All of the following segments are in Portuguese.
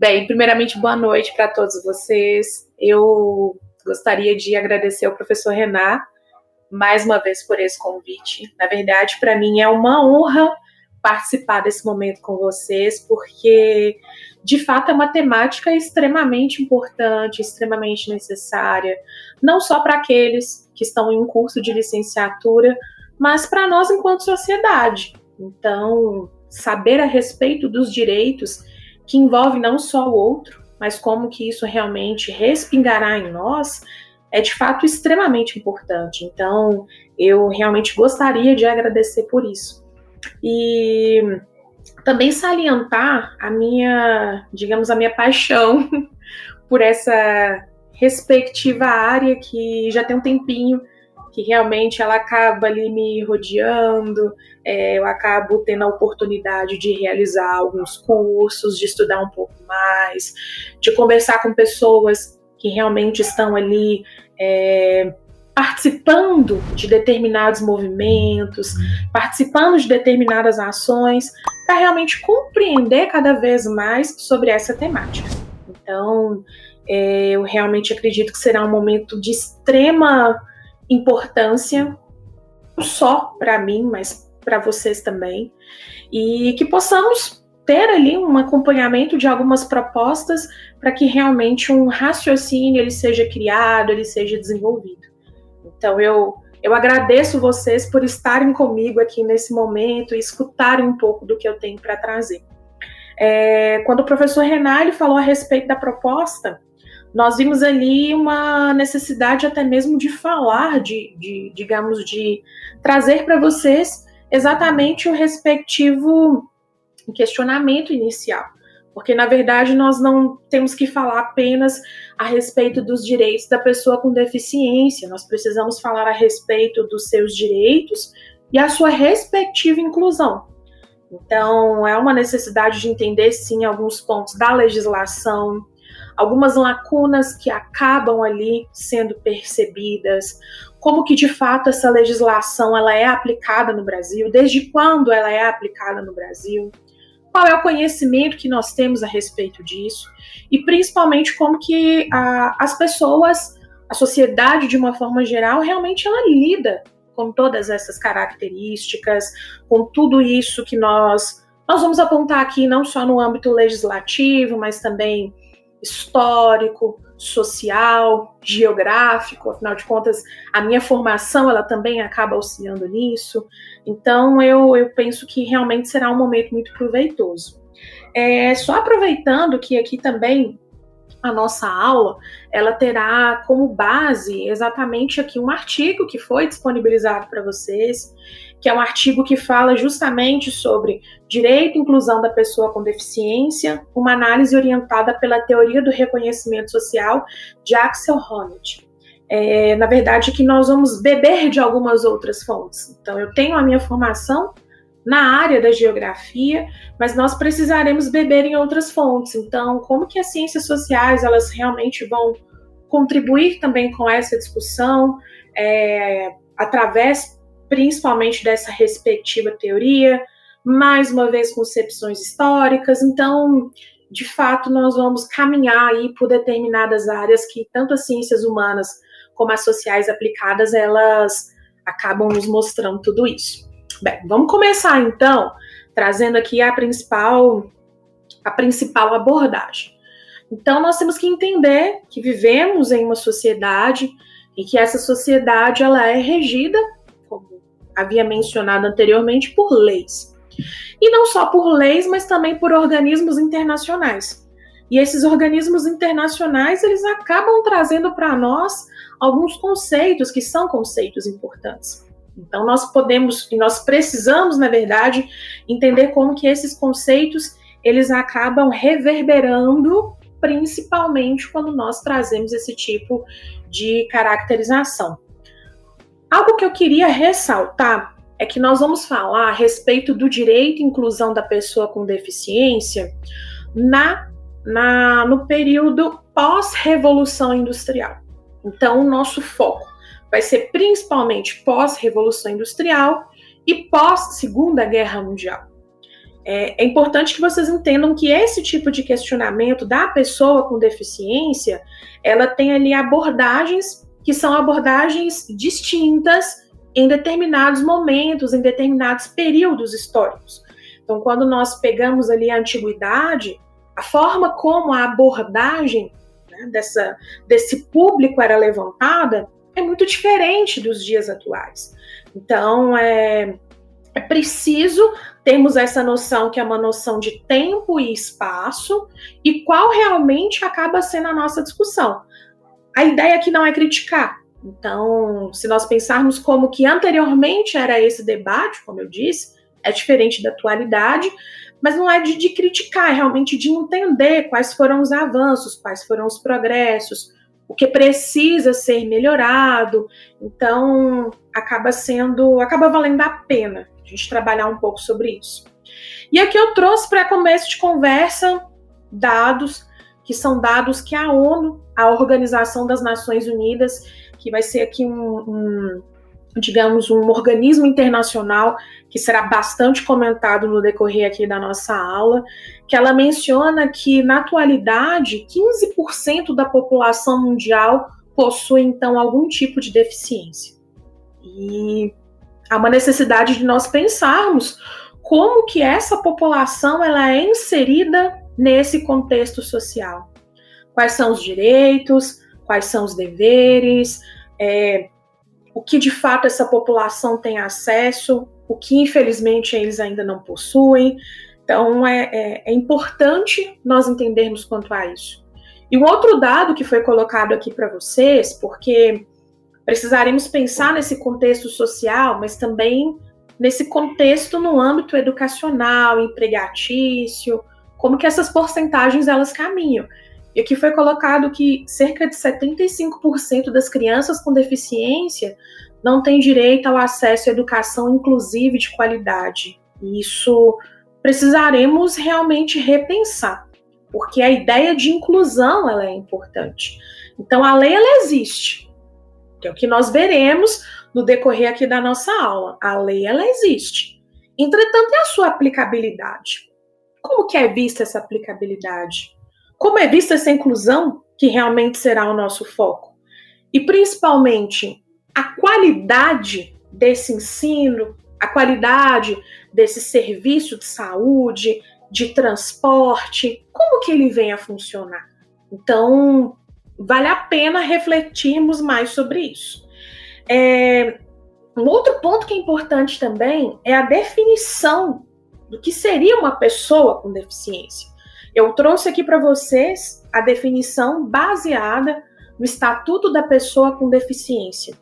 Bem, primeiramente, boa noite para todos vocês. Eu gostaria de agradecer ao professor Renan mais uma vez por esse convite. Na verdade, para mim é uma honra participar desse momento com vocês, porque, de fato, é uma temática extremamente importante, extremamente necessária, não só para aqueles que estão em um curso de licenciatura, mas para nós enquanto sociedade. Então, saber a respeito dos direitos que envolve não só o outro, mas como que isso realmente respingará em nós, é de fato extremamente importante. Então, eu realmente gostaria de agradecer por isso. E também salientar a minha, digamos, a minha paixão por essa respectiva área que já tem um tempinho que realmente ela acaba ali me rodeando, eu acabo tendo a oportunidade de realizar alguns cursos, de estudar um pouco mais, de conversar com pessoas que realmente estão ali participando de determinados movimentos, participando de determinadas ações, para realmente compreender cada vez mais sobre essa temática. Então, eu realmente acredito que será um momento de extrema importância, não só para mim, mas para vocês também, e que possamos ter ali um acompanhamento de algumas propostas para que realmente um raciocínio ele seja criado, ele seja desenvolvido. Então eu agradeço vocês por estarem comigo aqui nesse momento e escutarem um pouco do que eu tenho para trazer. Quando o professor Renan falou a respeito da proposta, nós vimos ali uma necessidade até mesmo de falar, digamos, de trazer para vocês exatamente o respectivo questionamento inicial. Porque, na verdade, nós não temos que falar apenas a respeito dos direitos da pessoa com deficiência, nós precisamos falar a respeito dos seus direitos e a sua respectiva inclusão. Então, é uma necessidade de entender, sim, alguns pontos da legislação, algumas lacunas que acabam ali sendo percebidas, como que de fato essa legislação ela é aplicada no Brasil, desde quando ela é aplicada no Brasil, qual é o conhecimento que nós temos a respeito disso, e principalmente como que as pessoas, a sociedade de uma forma geral, realmente ela lida com todas essas características, com tudo isso que nós vamos apontar aqui, não só no âmbito legislativo, mas também histórico, social, geográfico. Afinal de contas, a minha formação ela também acaba auxiliando nisso. Então, eu penso que realmente será um momento muito proveitoso. Só aproveitando que aqui também a nossa aula, ela terá como base exatamente aqui um artigo que foi disponibilizado para vocês, que é um artigo que fala justamente sobre direito e inclusão da pessoa com deficiência, uma análise orientada pela teoria do reconhecimento social de Axel Honneth. Na verdade, que nós vamos beber de algumas outras fontes. Então, eu tenho a minha formação na área da geografia, mas nós precisaremos beber em outras fontes. Então, como que as ciências sociais elas realmente vão contribuir também com essa discussão, através principalmente dessa respectiva teoria, mais uma vez concepções históricas. Então, de fato, nós vamos caminhar aí por determinadas áreas que tanto as ciências humanas como as sociais aplicadas, elas acabam nos mostrando tudo isso. Bem, vamos começar então trazendo aqui a principal abordagem. Então, nós temos que entender que vivemos em uma sociedade e que essa sociedade ela é regida, como havia mencionado anteriormente, por leis. E não só por leis, mas também por organismos internacionais. E esses organismos internacionais, eles acabam trazendo para nós alguns conceitos que são conceitos importantes. Então, nós precisamos, na verdade, entender como que esses conceitos, eles acabam reverberando, principalmente quando nós trazemos esse tipo de caracterização. Algo que eu queria ressaltar é que nós vamos falar a respeito do direito e inclusão da pessoa com deficiência no período pós-revolução industrial. Então, o nosso foco vai ser principalmente pós-Revolução Industrial e pós-Segunda Guerra Mundial. É importante que vocês entendam que esse tipo de questionamento da pessoa com deficiência, ela tem ali abordagens que são abordagens distintas em determinados momentos, em determinados períodos históricos. Então, quando nós pegamos ali a antiguidade, a forma como a abordagem, né, desse público era levantada é muito diferente dos dias atuais. Então, é preciso termos essa noção que é uma noção de tempo e espaço e qual realmente acaba sendo a nossa discussão. A ideia aqui não é criticar. Então, se nós pensarmos como que anteriormente era esse debate, como eu disse, é diferente da atualidade, mas não é de criticar, é realmente de entender quais foram os avanços, quais foram os progressos, o que precisa ser melhorado. Então, acaba valendo a pena a gente trabalhar um pouco sobre isso. E aqui eu trouxe para começo de conversa dados, que são dados que a ONU, a Organização das Nações Unidas, que vai ser aqui digamos, um organismo internacional que será bastante comentado no decorrer aqui da nossa aula, que ela menciona que, na atualidade, 15% da população mundial possui, então, algum tipo de deficiência. E há uma necessidade de nós pensarmos como que essa população ela é inserida nesse contexto social. Quais são os direitos, quais são os deveres, o que de fato essa população tem acesso, o que infelizmente eles ainda não possuem. Então é importante nós entendermos quanto a isso. E um outro dado que foi colocado aqui para vocês, porque precisaremos pensar nesse contexto social, mas também nesse contexto no âmbito educacional, empregatício, como que essas porcentagens elas caminham. E aqui foi colocado que cerca de 75% das crianças com deficiência não têm direito ao acesso à educação inclusiva e de qualidade. E isso precisaremos realmente repensar, porque a ideia de inclusão ela é importante. Então, a lei ela existe, que é o que nós veremos no decorrer aqui da nossa aula. A lei ela existe. Entretanto, é a sua aplicabilidade. Como que é vista essa aplicabilidade? Como é vista essa inclusão, que realmente será o nosso foco? E, principalmente, a qualidade desse ensino, a qualidade desse serviço de saúde, de transporte, como que ele vem a funcionar? Então, vale a pena refletirmos mais sobre isso. Um outro ponto que é importante também é a definição do que seria uma pessoa com deficiência. Eu trouxe aqui para vocês a definição baseada no Estatuto da Pessoa com Deficiência.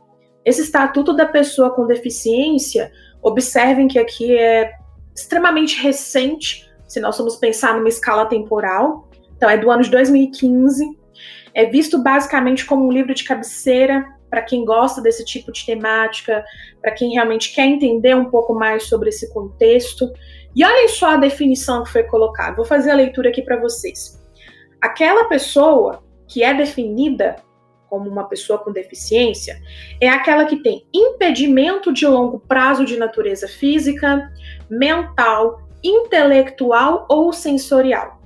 Esse Estatuto da Pessoa com Deficiência, observem que aqui é extremamente recente, se nós formos pensar numa escala temporal, então é do ano de 2015, é visto basicamente como um livro de cabeceira para quem gosta desse tipo de temática, para quem realmente quer entender um pouco mais sobre esse contexto. E olhem só a definição que foi colocada. Vou fazer a leitura aqui para vocês. Aquela pessoa que é definida como uma pessoa com deficiência é aquela que tem impedimento de longo prazo de natureza física, mental, intelectual ou sensorial,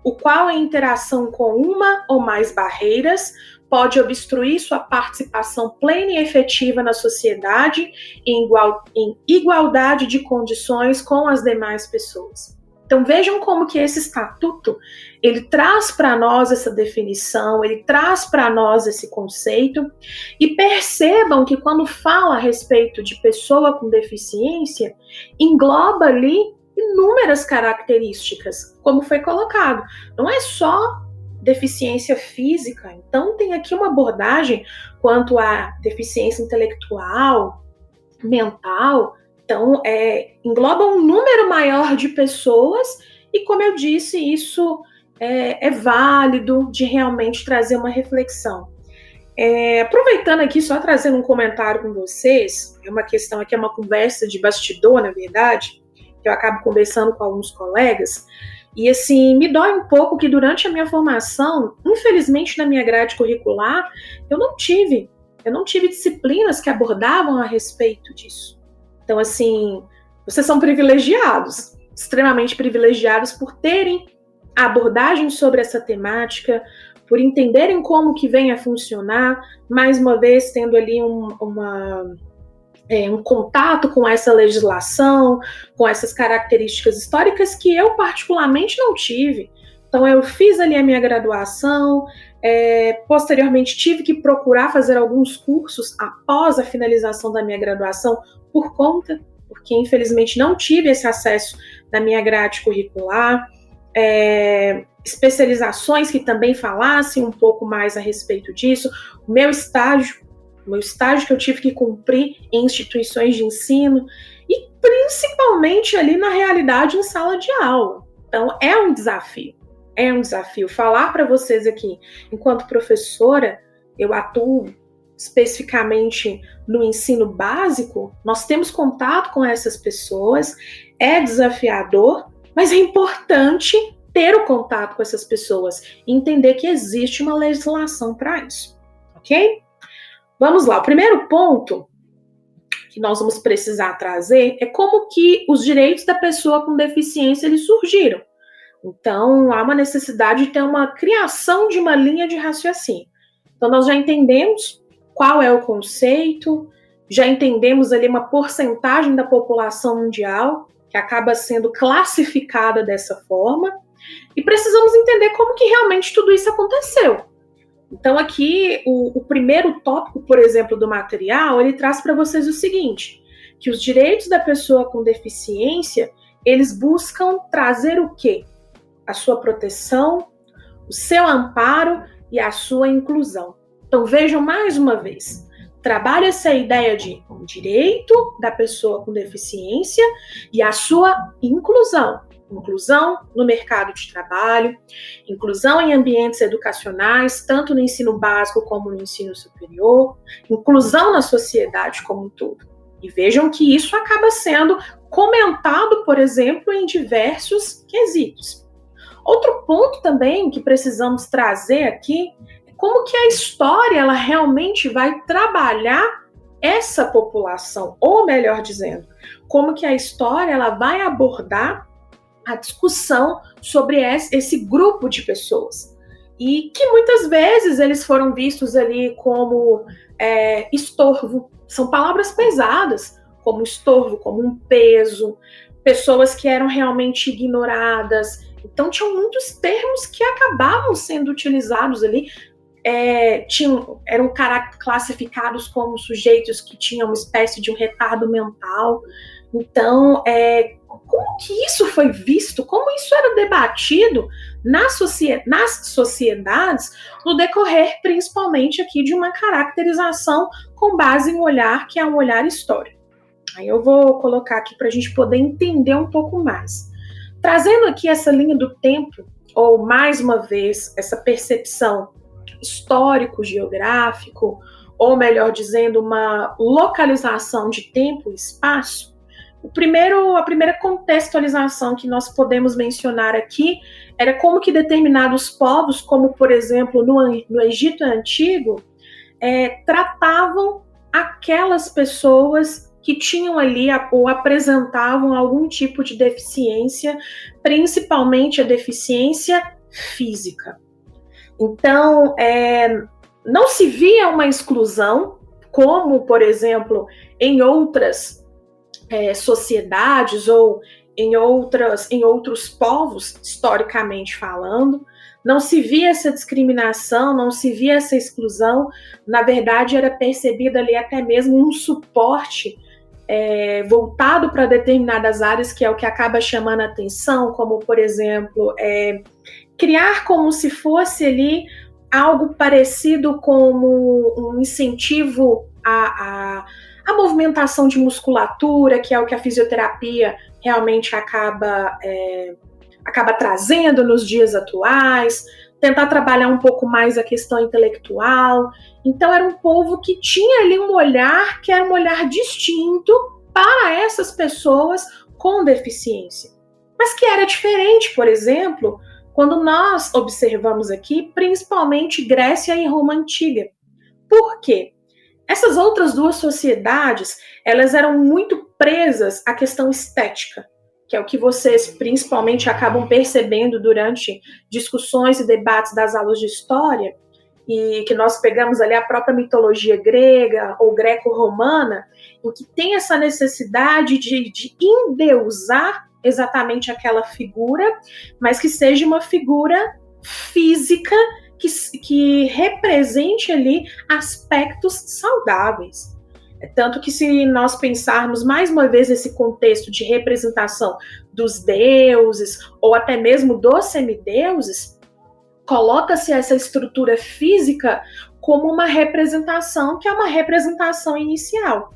o qual, em interação com uma ou mais barreiras, pode obstruir sua participação plena e efetiva na sociedade em igualdade de condições com as demais pessoas. Então vejam como que esse estatuto, ele traz para nós essa definição, ele traz para nós esse conceito, e percebam que quando fala a respeito de pessoa com deficiência, engloba ali inúmeras características, como foi colocado. Não é só deficiência física, então tem aqui uma abordagem quanto à deficiência intelectual, mental, então engloba um número maior de pessoas e, como eu disse, isso é válido de realmente trazer uma reflexão. Aproveitando aqui, só trazendo um comentário com vocês, é uma questão aqui, é uma conversa de bastidor, na verdade, que eu acabo conversando com alguns colegas, e assim, me dói um pouco que durante a minha formação, infelizmente na minha grade curricular, eu não tive disciplinas que abordavam a respeito disso. Então assim, vocês são privilegiados, extremamente privilegiados por terem abordagem sobre essa temática, por entenderem como que vem a funcionar, mais uma vez tendo ali um contato com essa legislação, com essas características históricas que eu particularmente não tive. Então eu fiz ali a minha graduação, posteriormente tive que procurar fazer alguns cursos após a finalização da minha graduação porque infelizmente não tive esse acesso na minha grade curricular, especializações que também falassem um pouco mais a respeito disso. O meu estágio que eu tive que cumprir em instituições de ensino e principalmente ali na realidade em sala de aula. Então é um desafio. Falar para vocês aqui, enquanto professora, eu atuo especificamente no ensino básico, nós temos contato com essas pessoas, é desafiador, mas é importante ter o contato com essas pessoas e entender que existe uma legislação para isso, ok? Vamos lá, o primeiro ponto que nós vamos precisar trazer é como que os direitos da pessoa com deficiência eles surgiram. Então, há uma necessidade de ter uma criação de uma linha de raciocínio. Então, nós já entendemos qual é o conceito, já entendemos ali uma porcentagem da população mundial que acaba sendo classificada dessa forma, e precisamos entender como que realmente tudo isso aconteceu. Então aqui, o primeiro tópico, por exemplo, do material, ele traz para vocês o seguinte, que os direitos da pessoa com deficiência, eles buscam trazer o quê? A sua proteção, o seu amparo e a sua inclusão. Então vejam mais uma vez, trabalha essa ideia de um direito da pessoa com deficiência e a sua inclusão. Inclusão no mercado de trabalho, inclusão em ambientes educacionais, tanto no ensino básico como no ensino superior, inclusão na sociedade como um todo. E vejam que isso acaba sendo comentado, por exemplo, em diversos quesitos. Outro ponto também que precisamos trazer aqui é como que a história ela realmente vai trabalhar essa população, ou melhor dizendo, como que a história ela vai abordar a discussão sobre esse grupo de pessoas. E que muitas vezes eles foram vistos ali como estorvo. São palavras pesadas, como estorvo, como um peso, pessoas que eram realmente ignoradas. Então tinham muitos termos que acabavam sendo utilizados ali, eram classificados como sujeitos que tinham uma espécie de um retardo mental. Então, como que isso foi visto? Como isso era debatido nas sociedades no decorrer, principalmente aqui, de uma caracterização com base em um olhar que é um olhar histórico. Aí eu vou colocar aqui para a gente poder entender um pouco mais. Trazendo aqui essa linha do tempo, ou mais uma vez, essa percepção histórico-geográfico, ou melhor dizendo, uma localização de tempo e espaço, a primeira contextualização que nós podemos mencionar aqui era como que determinados povos, como por exemplo no Egito Antigo, tratavam aquelas pessoas que tinham ali ou apresentavam algum tipo de deficiência, principalmente a deficiência física. Então, não se via uma exclusão, como, por exemplo, em outras sociedades ou em outros povos, historicamente falando, não se via essa discriminação, não se via essa exclusão, na verdade era percebido ali até mesmo um suporte voltado para determinadas áreas, que é o que acaba chamando a atenção, como, por exemplo, criar como se fosse ali algo parecido como um incentivo à movimentação de musculatura, que é o que a fisioterapia realmente acaba trazendo nos dias atuais, tentar trabalhar um pouco mais a questão intelectual. Então era um povo que tinha ali um olhar que era um olhar distinto para essas pessoas com deficiência, mas que era diferente, por exemplo, quando nós observamos aqui, principalmente Grécia e Roma Antiga. Por quê? Essas outras duas sociedades, elas eram muito presas à questão estética. que é o que vocês principalmente acabam percebendo durante discussões e debates das aulas de história, e que nós pegamos ali a própria mitologia grega ou greco-romana, em que tem essa necessidade de endeusar exatamente aquela figura, mas que seja uma figura física que represente ali aspectos saudáveis. Tanto que, se nós pensarmos mais uma vez esse contexto de representação dos deuses ou até mesmo dos semideuses, coloca-se essa estrutura física como uma representação, que é uma representação inicial.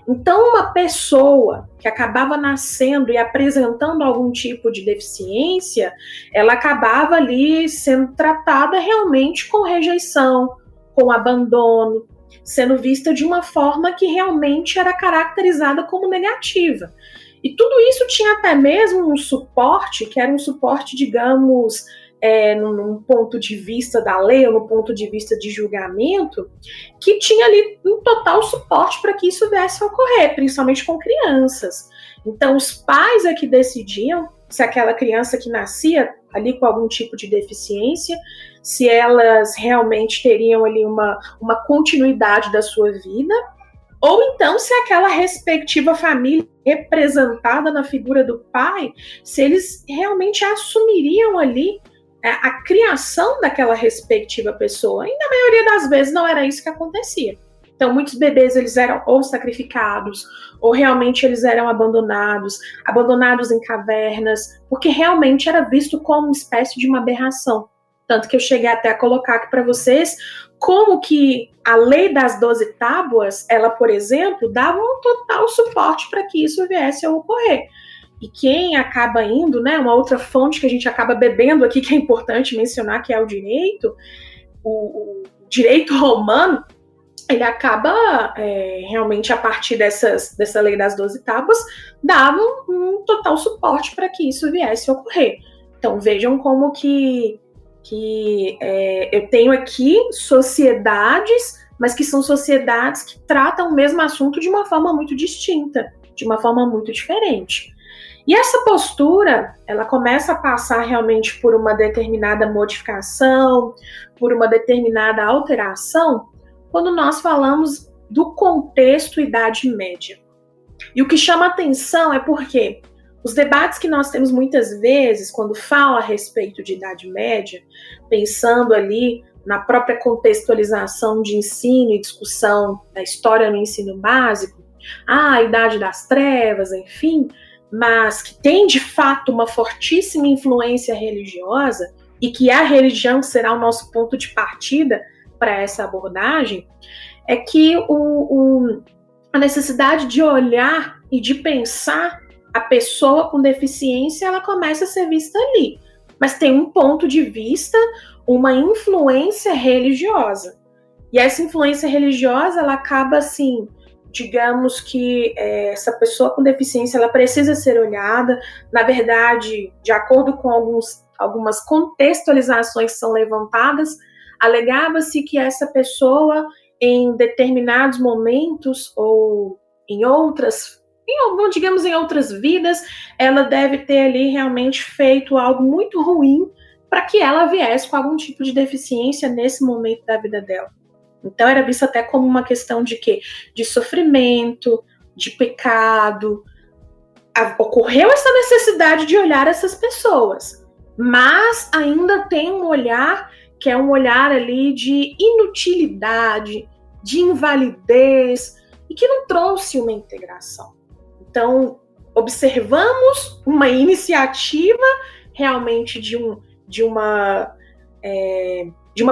Então, uma pessoa que acabava nascendo e apresentando algum tipo de deficiência, ela acabava ali sendo tratada realmente com rejeição, com abandono, sendo vista de uma forma que realmente era caracterizada como negativa. E tudo isso tinha até mesmo um suporte, que era um suporte, digamos, num ponto de vista da lei, ou no ponto de vista de julgamento, que tinha ali um total suporte para que isso viesse a ocorrer, principalmente com crianças. Então, os pais é que decidiam se aquela criança que nascia ali com algum tipo de deficiência, se elas realmente teriam ali uma continuidade da sua vida, ou então se aquela respectiva família representada na figura do pai, se eles realmente assumiriam ali a criação daquela respectiva pessoa. E na maioria das vezes não era isso que acontecia. Então, muitos bebês eles eram ou sacrificados, ou realmente eles eram abandonados em cavernas, porque realmente era visto como uma espécie de uma aberração. Tanto que eu cheguei até a colocar aqui para vocês como que a lei das 12 tábuas, ela, por exemplo, dava um total suporte para que isso viesse a ocorrer. E quem acaba indo, né, uma outra fonte que a gente acaba bebendo aqui, que é importante mencionar, que é o direito, o direito romano, ele acaba realmente, a partir dessa lei das 12 tábuas, dava um total suporte para que isso viesse a ocorrer. Então vejam como que eu tenho aqui sociedades, mas que são sociedades que tratam o mesmo assunto de uma forma muito distinta, de uma forma muito diferente. E essa postura, ela começa a passar realmente por uma determinada modificação, por uma determinada alteração, quando nós falamos do contexto Idade Média. E o que chama atenção é porque os debates que nós temos muitas vezes, quando fala a respeito de Idade Média, pensando ali na própria contextualização de ensino e discussão da história no ensino básico, a Idade das Trevas, enfim, mas que tem de fato uma fortíssima influência religiosa, e que a religião será o nosso ponto de partida para essa abordagem, é que a necessidade de olhar e de pensar a pessoa com deficiência, ela começa a ser vista ali. Mas tem um ponto de vista, uma influência religiosa. E essa influência religiosa, ela acaba assim, digamos que essa pessoa com deficiência, ela precisa ser olhada. Na verdade, de acordo com algumas contextualizações que são levantadas, alegava-se que essa pessoa, em determinados momentos ou em outras vidas, ela deve ter ali realmente feito algo muito ruim para que ela viesse com algum tipo de deficiência nesse momento da vida dela. Então era visto até como uma questão de quê? De sofrimento, de pecado. Ocorreu essa necessidade de olhar essas pessoas, mas ainda tem um olhar que é um olhar ali de inutilidade, de invalidez, e que não trouxe uma integração. Então, observamos uma iniciativa realmente de uma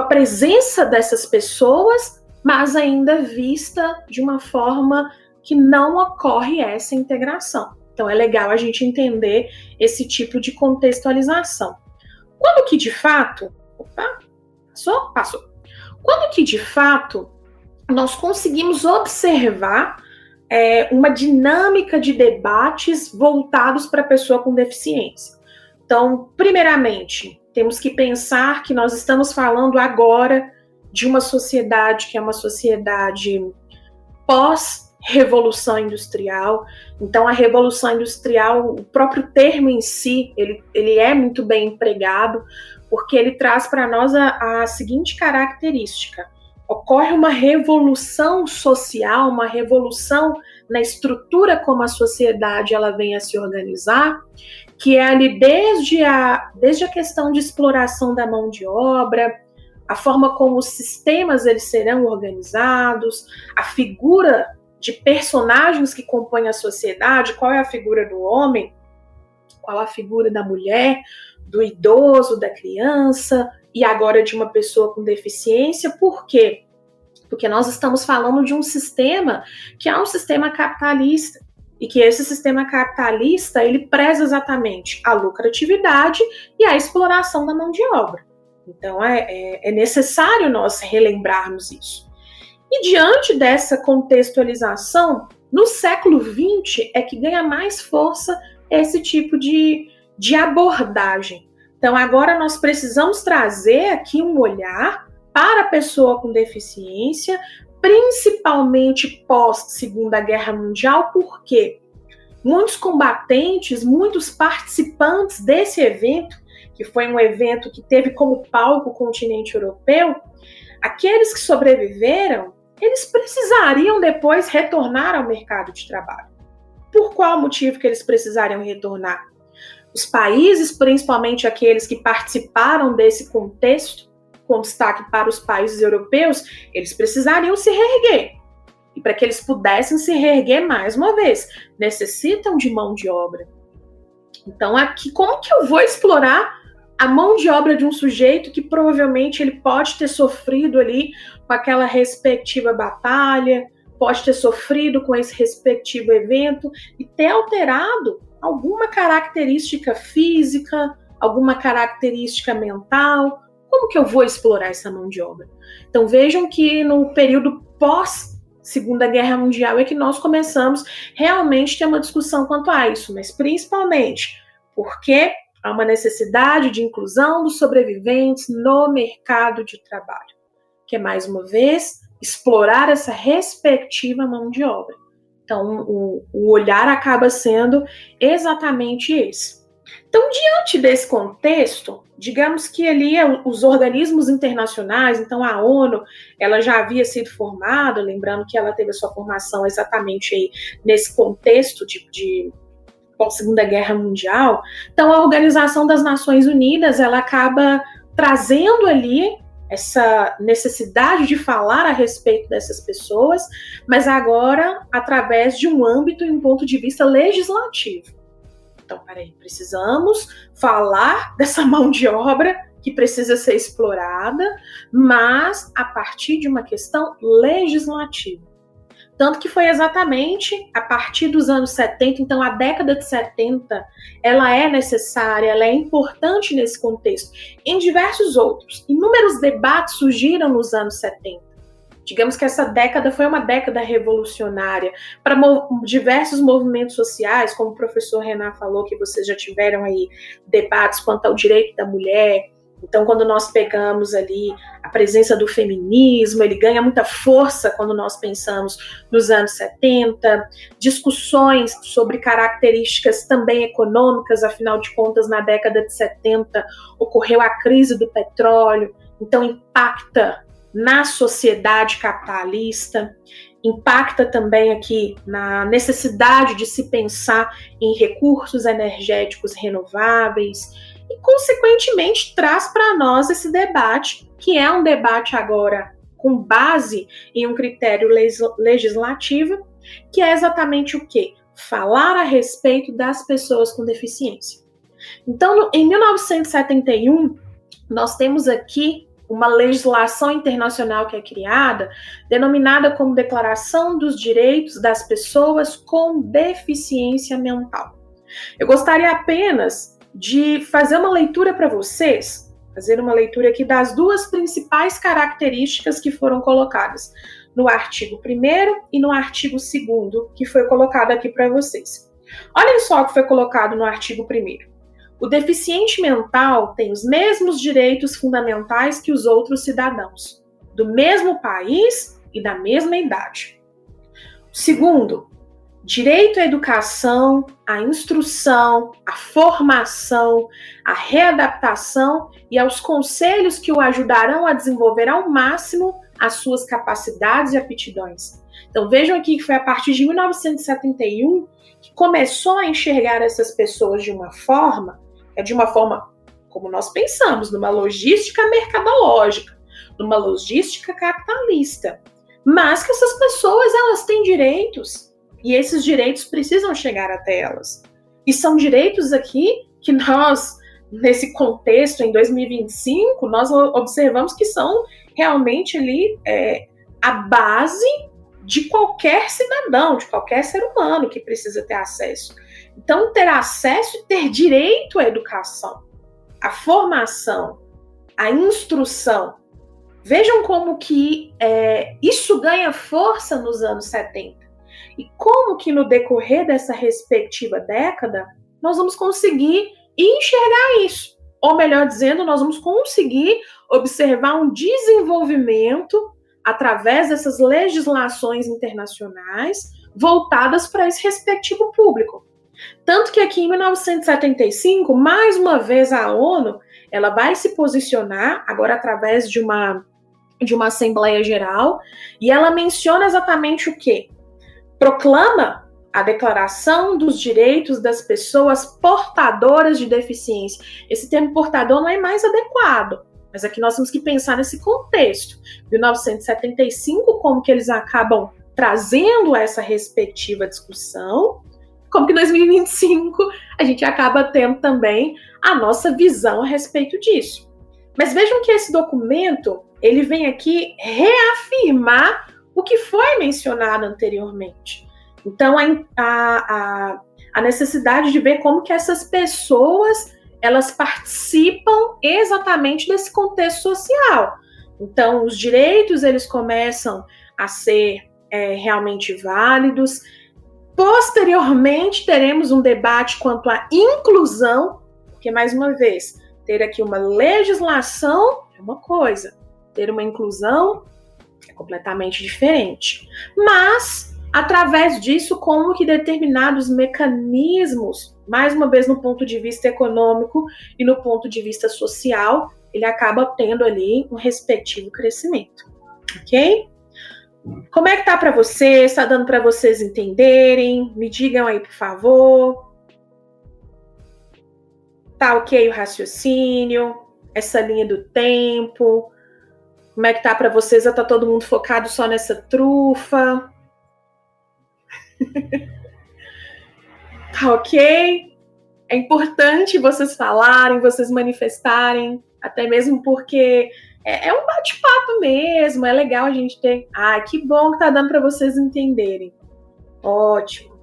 presença dessas pessoas, mas ainda vista de uma forma que não ocorre essa integração. Então, é legal a gente entender esse tipo de contextualização. Quando que, de fato... Passou. Quando que, de fato, nós conseguimos observar uma dinâmica de debates voltados para a pessoa com deficiência. Então, primeiramente, temos que pensar que nós estamos falando agora de uma sociedade que é uma sociedade pós Revolução Industrial. Então, a Revolução Industrial, o próprio termo em si, ele é muito bem empregado, porque ele traz para nós a seguinte característica: ocorre uma revolução social, uma revolução na estrutura como a sociedade ela vem a se organizar, que é ali desde a questão de exploração da mão de obra, a forma como os sistemas eles serão organizados, a figura de personagens que compõem a sociedade, qual é a figura do homem, qual a figura da mulher, do idoso, da criança, e agora de uma pessoa com deficiência. Por quê? Porque nós estamos falando de um sistema que é um sistema capitalista, e que esse sistema capitalista, ele preza exatamente a lucratividade e a exploração da mão de obra. Então, é necessário nós relembrarmos isso. E diante dessa contextualização, no século XX é que ganha mais força esse tipo de abordagem. Então, agora nós precisamos trazer aqui um olhar para a pessoa com deficiência, principalmente pós-Segunda Guerra Mundial, porque muitos combatentes, muitos participantes desse evento, que foi um evento que teve como palco o continente europeu, aqueles que sobreviveram, eles precisariam depois retornar ao mercado de trabalho. Por qual motivo que eles precisariam retornar? Os países, principalmente aqueles que participaram desse contexto, com destaque para os países europeus, eles precisariam se reerguer. E para que eles pudessem se reerguer mais uma vez, necessitam de mão de obra. Então aqui, como que eu vou explorar a mão de obra de um sujeito que provavelmente ele pode ter sofrido ali com aquela respectiva batalha, pode ter sofrido com esse respectivo evento e ter alterado alguma característica física, alguma característica mental? Como que eu vou explorar essa mão de obra? Então vejam que no período pós-Segunda Guerra Mundial é que nós começamos realmente a ter uma discussão quanto a isso, mas principalmente porque há uma necessidade de inclusão dos sobreviventes no mercado de trabalho, que é, mais uma vez, explorar essa respectiva mão de obra. Então, o olhar acaba sendo exatamente esse. Então, diante desse contexto, digamos que ali os organismos internacionais, então a ONU, ela já havia sido formada, lembrando que ela teve a sua formação exatamente aí nesse contexto de pós-Segunda Guerra Mundial. Então, a Organização das Nações Unidas, ela acaba trazendo ali essa necessidade de falar a respeito dessas pessoas, mas agora através de um âmbito e um ponto de vista legislativo. Então, peraí, precisamos falar dessa mão de obra que precisa ser explorada, mas a partir de uma questão legislativa. Tanto que foi exatamente a partir dos anos 70, então a década de 70, ela é necessária, ela é importante nesse contexto. Em diversos outros, inúmeros debates surgiram nos anos 70. Digamos que essa década foi uma década revolucionária para diversos movimentos sociais, como o professor Renan falou, que vocês já tiveram aí debates quanto ao direito da mulher. Então, quando nós pegamos ali a presença do feminismo, ele ganha muita força quando nós pensamos nos anos 70, discussões sobre características também econômicas, afinal de contas, na década de 70 ocorreu a crise do petróleo, então impacta na sociedade capitalista, impacta também aqui na necessidade de se pensar em recursos energéticos renováveis e, consequentemente, traz para nós esse debate, que é um debate agora com base em um critério legislativo, que é exatamente o quê? Falar a respeito das pessoas com deficiência. Então, em 1971, nós temos aqui uma legislação internacional que é criada, denominada como Declaração dos Direitos das Pessoas com Deficiência Mental. Eu gostaria apenas de fazer uma leitura para vocês, fazer uma leitura aqui das duas principais características que foram colocadas no artigo 1º e no artigo 2º, que foi colocado aqui para vocês. Olhem só o que foi colocado no artigo 1º. O deficiente mental tem os mesmos direitos fundamentais que os outros cidadãos, do mesmo país e da mesma idade. Segundo, direito à educação, à instrução, à formação, à readaptação e aos conselhos que o ajudarão a desenvolver ao máximo as suas capacidades e aptidões. Então vejam aqui que foi a partir de 1971 que começou a enxergar essas pessoas de uma forma como nós pensamos, numa logística mercadológica, numa logística capitalista. Mas que essas pessoas, elas têm direitos, e esses direitos precisam chegar até elas. E são direitos aqui que nós, nesse contexto, em 2025, nós observamos que são realmente ali a base de qualquer cidadão, de qualquer ser humano que precisa ter acesso. Então, ter acesso e ter direito à educação, à formação, à instrução. Vejam como que isso ganha força nos anos 70. E como que no decorrer dessa respectiva década, nós vamos conseguir enxergar isso. Ou melhor dizendo, nós vamos conseguir observar um desenvolvimento através dessas legislações internacionais voltadas para esse respectivo público. Tanto que aqui em 1975, mais uma vez a ONU, ela vai se posicionar, agora através de uma Assembleia Geral, e ela menciona exatamente o quê? Proclama a Declaração dos Direitos das Pessoas Portadoras de Deficiência. Esse termo portador não é mais adequado, mas aqui nós temos que pensar nesse contexto. 1975, como que eles acabam trazendo essa respectiva discussão, como que em 2025 a gente acaba tendo também a nossa visão a respeito disso. Mas vejam que esse documento, ele vem aqui reafirmar o que foi mencionado anteriormente. Então, a necessidade de ver como que essas pessoas, elas participam exatamente desse contexto social. Então, os direitos, eles começam a ser realmente válidos. Posteriormente, teremos um debate quanto à inclusão, porque, mais uma vez, ter aqui uma legislação é uma coisa, ter uma inclusão é completamente diferente. Mas, através disso, como que determinados mecanismos, mais uma vez no ponto de vista econômico e no ponto de vista social, ele acaba tendo ali um respectivo crescimento, ok? Como é que tá para vocês? Está dando para vocês entenderem? Me digam aí, por favor. Tá ok o raciocínio? Essa linha do tempo? Como é que tá para vocês? Já tá todo mundo focado só nessa trufa? Tá ok? É importante vocês falarem, vocês manifestarem, até mesmo porque é um bate-papo mesmo, é legal a gente ter... Ah, que bom que tá dando para vocês entenderem. Ótimo.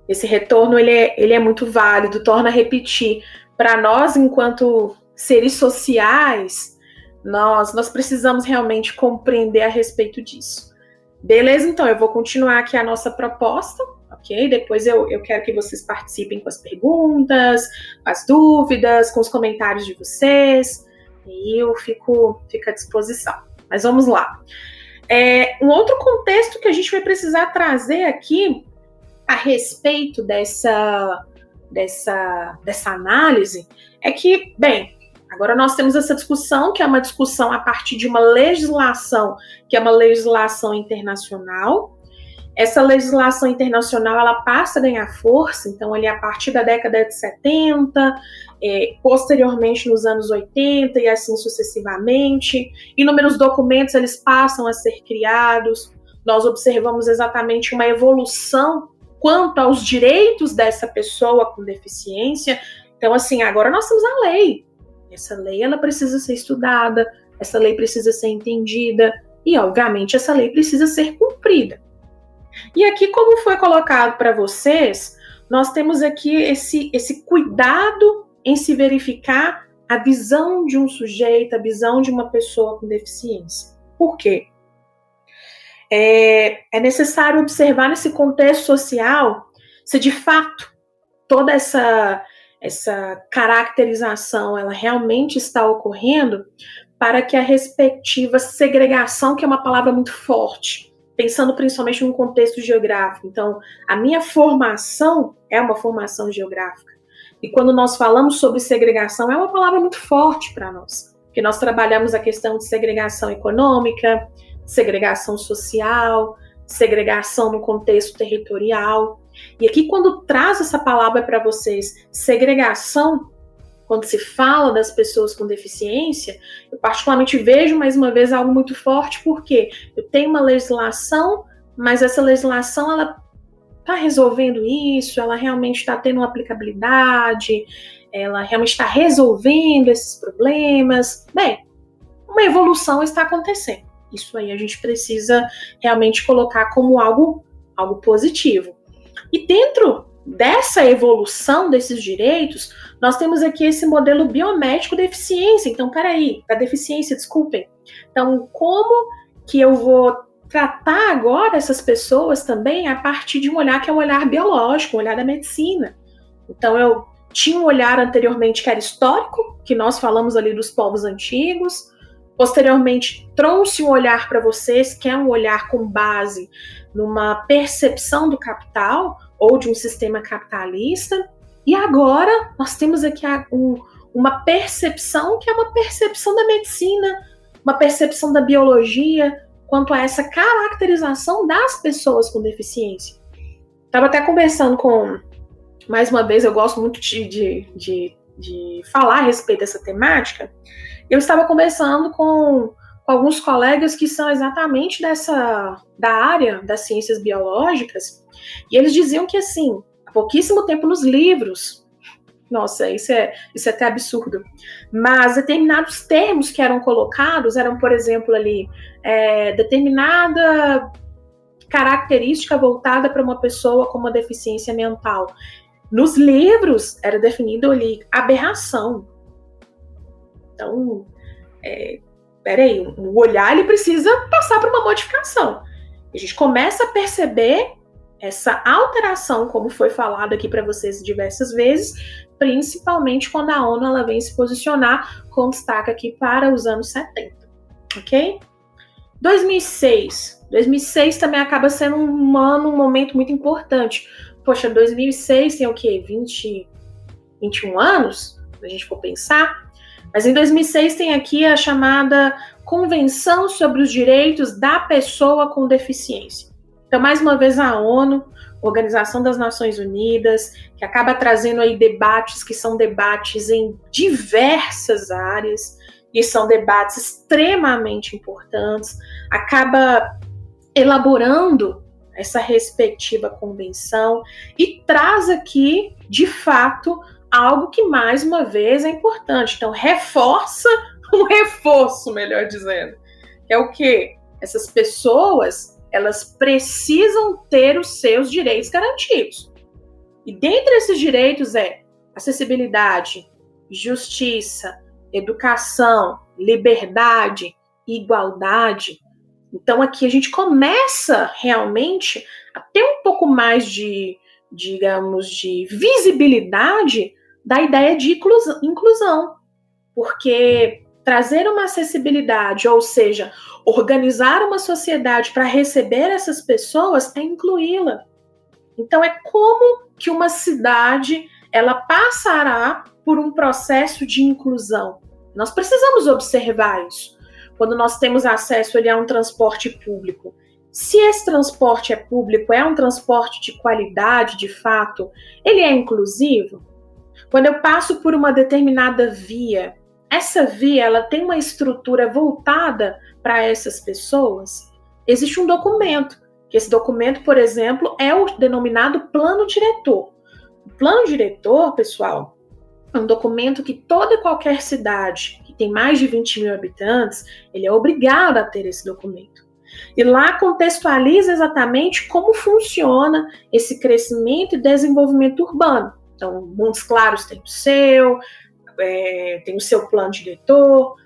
Esse retorno, ele é muito válido, torna a repetir. Para nós, enquanto seres sociais, nós precisamos realmente compreender a respeito disso. Beleza? Então, eu vou continuar aqui a nossa proposta, ok? Depois eu quero que vocês participem com as perguntas, com as dúvidas, com os comentários de vocês, e eu fico à disposição. Mas vamos lá. Um outro contexto que a gente vai precisar trazer aqui a respeito dessa análise é que, bem, agora nós temos essa discussão, que é uma discussão a partir de uma legislação, que é uma legislação internacional. Essa legislação internacional, ela passa a ganhar força, então, ali a partir da década de 70, posteriormente nos anos 80 e assim sucessivamente. Inúmeros documentos, eles passam a ser criados. Nós observamos exatamente uma evolução quanto aos direitos dessa pessoa com deficiência. Então, assim, agora nós temos a lei. Essa lei, ela precisa ser estudada, essa lei precisa ser entendida e, obviamente, essa lei precisa ser cumprida. E aqui, como foi colocado para vocês, nós temos aqui esse cuidado em se verificar a visão de um sujeito, a visão de uma pessoa com deficiência. Por quê? É necessário observar nesse contexto social se, de fato, toda essa caracterização ela realmente está ocorrendo, para que a respectiva segregação, que é uma palavra muito forte, pensando principalmente num contexto geográfico. Então, a minha formação é uma formação geográfica. E quando nós falamos sobre segregação, é uma palavra muito forte para nós, porque nós trabalhamos a questão de segregação econômica, segregação social, segregação no contexto territorial. E aqui, quando traz essa palavra para vocês, segregação, quando se fala das pessoas com deficiência, eu particularmente vejo, mais uma vez, algo muito forte, porque eu tenho uma legislação, mas essa legislação, ela está resolvendo isso, ela realmente está tendo uma aplicabilidade, ela realmente está resolvendo esses problemas. Bem, uma evolução está acontecendo. Isso aí a gente precisa realmente colocar como algo positivo. E dentro dessa evolução desses direitos, nós temos aqui esse modelo biomédico da deficiência. Então, da deficiência, desculpem. Então, como que eu vou tratar agora essas pessoas também a partir de um olhar que é um olhar biológico, um olhar da medicina? Então, eu tinha um olhar anteriormente que era histórico, que nós falamos ali dos povos antigos. Posteriormente, trouxe um olhar para vocês, que é um olhar com base numa percepção do capital ou de um sistema capitalista. E agora, nós temos aqui uma percepção que é uma percepção da medicina, uma percepção da biologia, quanto a essa caracterização das pessoas com deficiência. Estava até conversando mais uma vez, eu gosto muito de falar a respeito dessa temática. Eu estava conversando com alguns colegas que são exatamente da área das ciências biológicas, e eles diziam que, assim, há pouquíssimo tempo nos livros, nossa, isso é até absurdo, mas determinados termos que eram colocados eram, por exemplo, ali, determinada característica voltada para uma pessoa com uma deficiência mental. Nos livros era definido ali aberração. Então, peraí, o olhar ele precisa passar por uma modificação. A gente começa a perceber essa alteração, como foi falado aqui para vocês diversas vezes, principalmente quando a ONU ela vem se posicionar com destaque aqui para os anos 70, ok? 2006 também acaba sendo um momento muito importante. Poxa, 2006 tem o quê? 21 anos? Se a gente for pensar. Mas em 2006 tem aqui a chamada Convenção sobre os Direitos da Pessoa com Deficiência. Então, mais uma vez, a ONU, Organização das Nações Unidas, que acaba trazendo aí debates que são debates em diversas áreas, e são debates extremamente importantes, acaba elaborando essa respectiva convenção e traz aqui, de fato, algo que, mais uma vez, é importante. Então, reforça um reforço, melhor dizendo. Que é o quê? Essas pessoas, elas precisam ter os seus direitos garantidos. E dentre esses direitos acessibilidade, justiça, educação, liberdade, igualdade. Então, aqui a gente começa realmente a ter um pouco mais de visibilidade da ideia de inclusão. Porque trazer uma acessibilidade, ou seja, organizar uma sociedade para receber essas pessoas é incluí-la. Então, é como que uma cidade ela passará por um processo de inclusão. Nós precisamos observar isso. Quando nós temos acesso ali a um transporte público, se esse transporte é público, é um transporte de qualidade, de fato, ele é inclusivo? Quando eu passo por uma determinada via, essa via ela tem uma estrutura voltada para essas pessoas? Existe um documento, que esse documento, por exemplo, é o denominado plano diretor. O plano diretor, pessoal, é um documento que toda e qualquer cidade que tem mais de 20 mil habitantes, ele é obrigado a ter esse documento. E lá contextualiza exatamente como funciona esse crescimento e desenvolvimento urbano. Então, Montes Claros tem o seu plano diretor,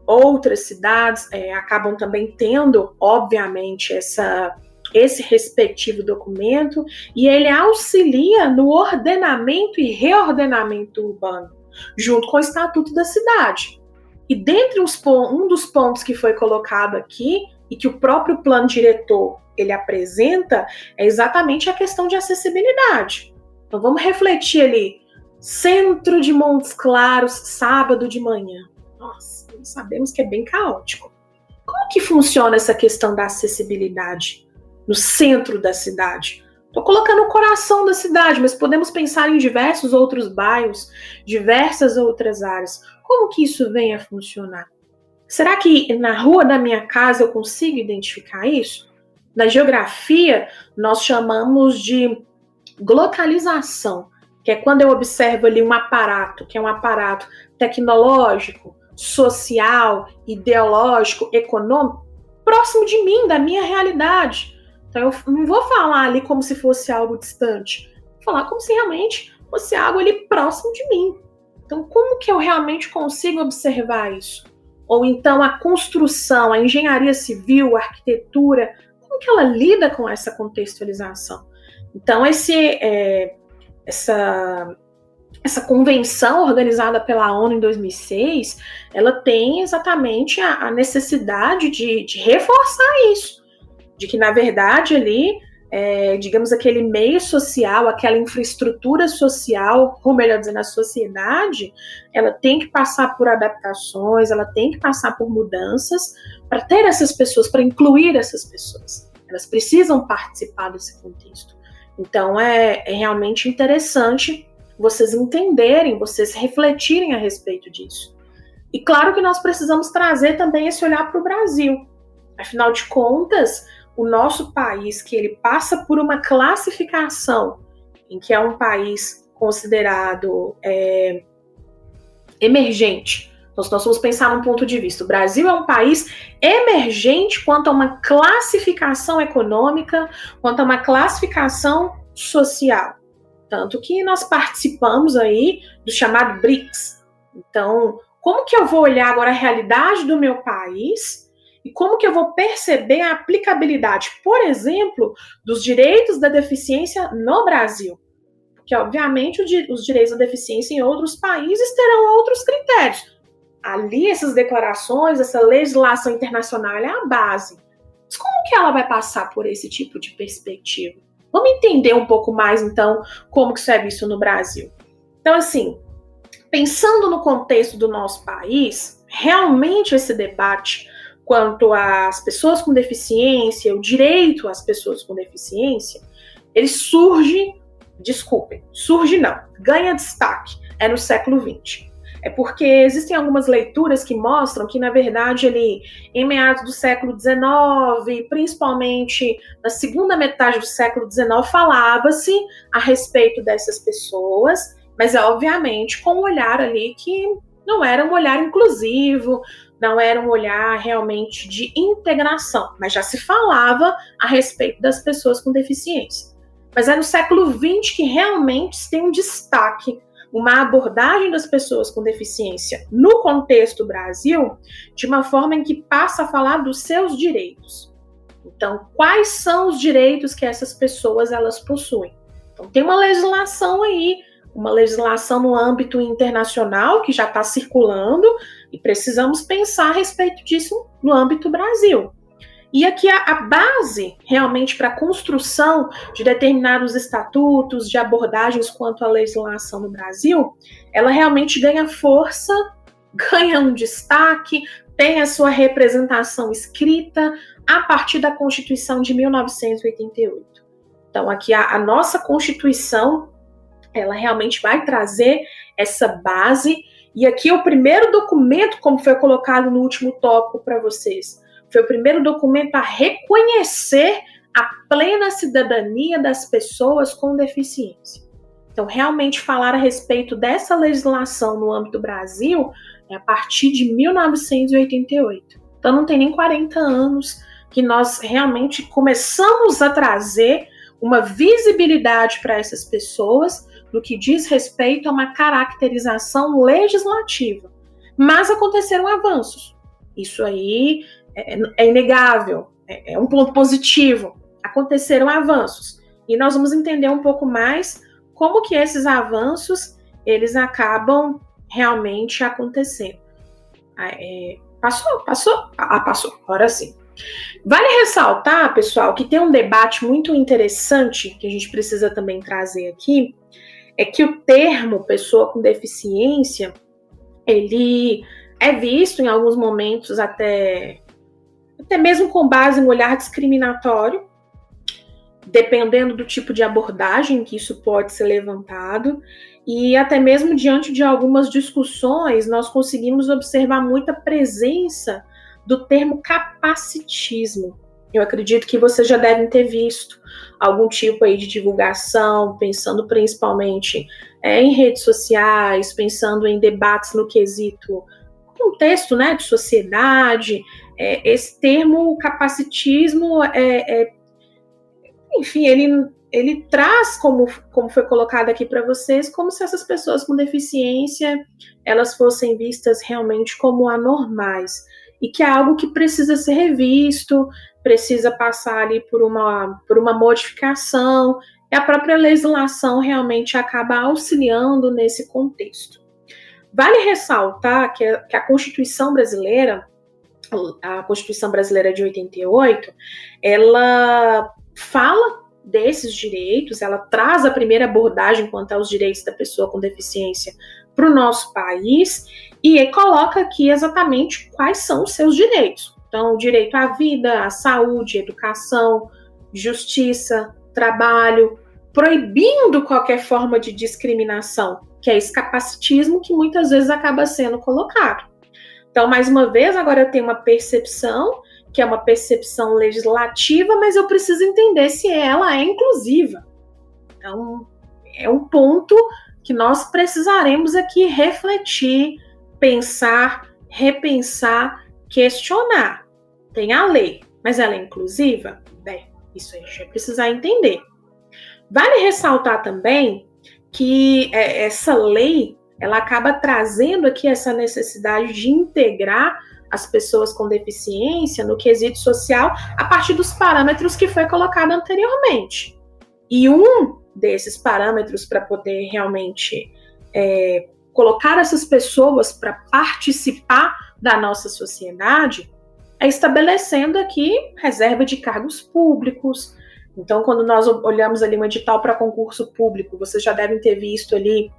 outras cidades acabam também tendo, obviamente, esse respectivo documento, e ele auxilia no ordenamento e reordenamento urbano, junto com o Estatuto da Cidade. E dentre um dos pontos que foi colocado aqui, e que o próprio plano diretor ele apresenta é exatamente a questão de acessibilidade. Então vamos refletir ali, centro de Montes Claros, sábado de manhã. Nossa, sabemos que é bem caótico. Como que funciona essa questão da acessibilidade no centro da cidade? Estou colocando o coração da cidade, mas podemos pensar em diversos outros bairros, diversas outras áreas. Como que isso vem a funcionar? Será que na rua da minha casa eu consigo identificar isso? Na geografia, nós chamamos de localização, que é quando eu observo ali um aparato, que é um aparato tecnológico, social, ideológico, econômico, próximo de mim, da minha realidade. Então eu não vou falar ali como se fosse algo distante, vou falar como se realmente fosse algo ali próximo de mim. Então como que eu realmente consigo observar isso? Ou então a construção, a engenharia civil, a arquitetura, como que ela lida com essa contextualização? Então essa convenção organizada pela ONU em 2006, ela tem exatamente a necessidade de reforçar isso, de que, na verdade, ali, digamos, aquele meio social, aquela infraestrutura social, ou melhor dizendo, a sociedade, ela tem que passar por adaptações, ela tem que passar por mudanças para ter essas pessoas, para incluir essas pessoas. Elas precisam participar desse contexto. Então, é realmente interessante vocês entenderem, vocês refletirem a respeito disso. E claro que nós precisamos trazer também esse olhar para o Brasil. Afinal de contas, o nosso país, que ele passa por uma classificação em que é um país considerado emergente. Então, se nós vamos pensar num ponto de vista, o Brasil é um país emergente quanto a uma classificação econômica, quanto a uma classificação social. Tanto que nós participamos aí do chamado BRICS. Então, como que eu vou olhar agora a realidade do meu país e como que eu vou perceber a aplicabilidade, por exemplo, dos direitos da deficiência no Brasil? Porque, obviamente, os direitos da deficiência em outros países terão outros critérios. Ali, essas declarações, essa legislação internacional é a base. Mas como que ela vai passar por esse tipo de perspectiva? Vamos entender um pouco mais, então, como que isso é visto no Brasil. Então, assim, pensando no contexto do nosso país, realmente esse debate quanto às pessoas com deficiência, o direito às pessoas com deficiência, ele ganha destaque, no século XX. É porque existem algumas leituras que mostram que, na verdade, em meados do século XIX, principalmente na segunda metade do século XIX, falava-se a respeito dessas pessoas, mas obviamente com um olhar ali que não era um olhar inclusivo, não era um olhar realmente de integração, mas já se falava a respeito das pessoas com deficiência. Mas é no século XX que realmente se tem um destaque, uma abordagem das pessoas com deficiência no contexto Brasil, de uma forma em que passa a falar dos seus direitos. Então, quais são os direitos que essas pessoas elas possuem? Então, tem uma legislação aí, uma legislação no âmbito internacional que já está circulando e precisamos pensar a respeito disso no âmbito Brasil. E aqui a base, realmente, para a construção de determinados estatutos, de abordagens quanto à legislação no Brasil, ela realmente ganha força, ganha um destaque, tem a sua representação escrita a partir da Constituição de 1988. Então, aqui a nossa Constituição, ela realmente vai trazer essa base, e aqui o primeiro documento, como foi colocado no último tópico para vocês, foi o primeiro documento a reconhecer a plena cidadania das pessoas com deficiência. Então, realmente falar a respeito dessa legislação no âmbito do Brasil é a partir de 1988. Então, não tem nem 40 anos que nós realmente começamos a trazer uma visibilidade para essas pessoas no que diz respeito a uma caracterização legislativa. Mas aconteceram avanços. Isso aí é inegável, é um ponto positivo. Aconteceram avanços. E nós vamos entender um pouco mais como que esses avanços, eles acabam realmente acontecendo. Passou? Passou, agora sim. Vale ressaltar, pessoal, que tem um debate muito interessante que a gente precisa também trazer aqui, é que o termo pessoa com deficiência, ele é visto em alguns momentos até mesmo com base em um olhar discriminatório, dependendo do tipo de abordagem que isso pode ser levantado, e até mesmo diante de algumas discussões, nós conseguimos observar muita presença do termo capacitismo. Eu acredito que vocês já devem ter visto algum tipo aí de divulgação, pensando principalmente em redes sociais, pensando em debates no quesito contexto, né, de sociedade. Esse termo capacitismo enfim, ele traz, como foi colocado aqui para vocês, como se essas pessoas com deficiência elas fossem vistas realmente como anormais, e que é algo que precisa ser revisto, precisa passar ali por uma modificação, e a própria legislação realmente acaba auxiliando nesse contexto. Vale ressaltar que a Constituição Brasileira, de 88, ela fala desses direitos, ela traz a primeira abordagem quanto aos direitos da pessoa com deficiência para o nosso país e coloca aqui exatamente quais são os seus direitos. Então, o direito à vida, à saúde, educação, justiça, trabalho, proibindo qualquer forma de discriminação, que é esse capacitismo que muitas vezes acaba sendo colocado. Então, mais uma vez, agora eu tenho uma percepção, que é uma percepção legislativa, mas eu preciso entender se ela é inclusiva. Então, é um ponto que nós precisaremos aqui refletir, pensar, repensar, questionar. Tem a lei, mas ela é inclusiva? Bem, isso a gente vai precisar entender. Vale ressaltar também que essa lei, ela acaba trazendo aqui essa necessidade de integrar as pessoas com deficiência no quesito social a partir dos parâmetros que foi colocado anteriormente. E um desses parâmetros para poder realmente colocar essas pessoas para participar da nossa sociedade é estabelecendo aqui reserva de cargos públicos. Então, quando nós olhamos ali um edital para concurso público, vocês já devem ter visto ali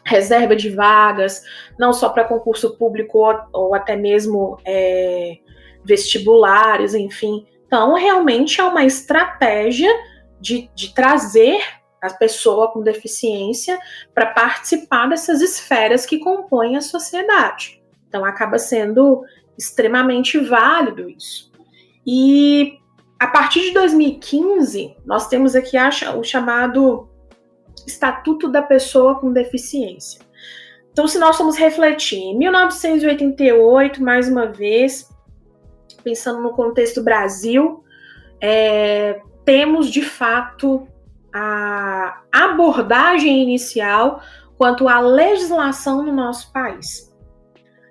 reserva de vagas, não só para concurso público ou até mesmo vestibulares, enfim. Então, realmente é uma estratégia de trazer a pessoa com deficiência para participar dessas esferas que compõem a sociedade. Então, acaba sendo extremamente válido isso. E a partir de 2015, nós temos aqui o chamado Estatuto da Pessoa com Deficiência. Então, se nós formos refletir, em 1988, mais uma vez, pensando no contexto Brasil, temos, de fato, a abordagem inicial quanto à legislação no nosso país.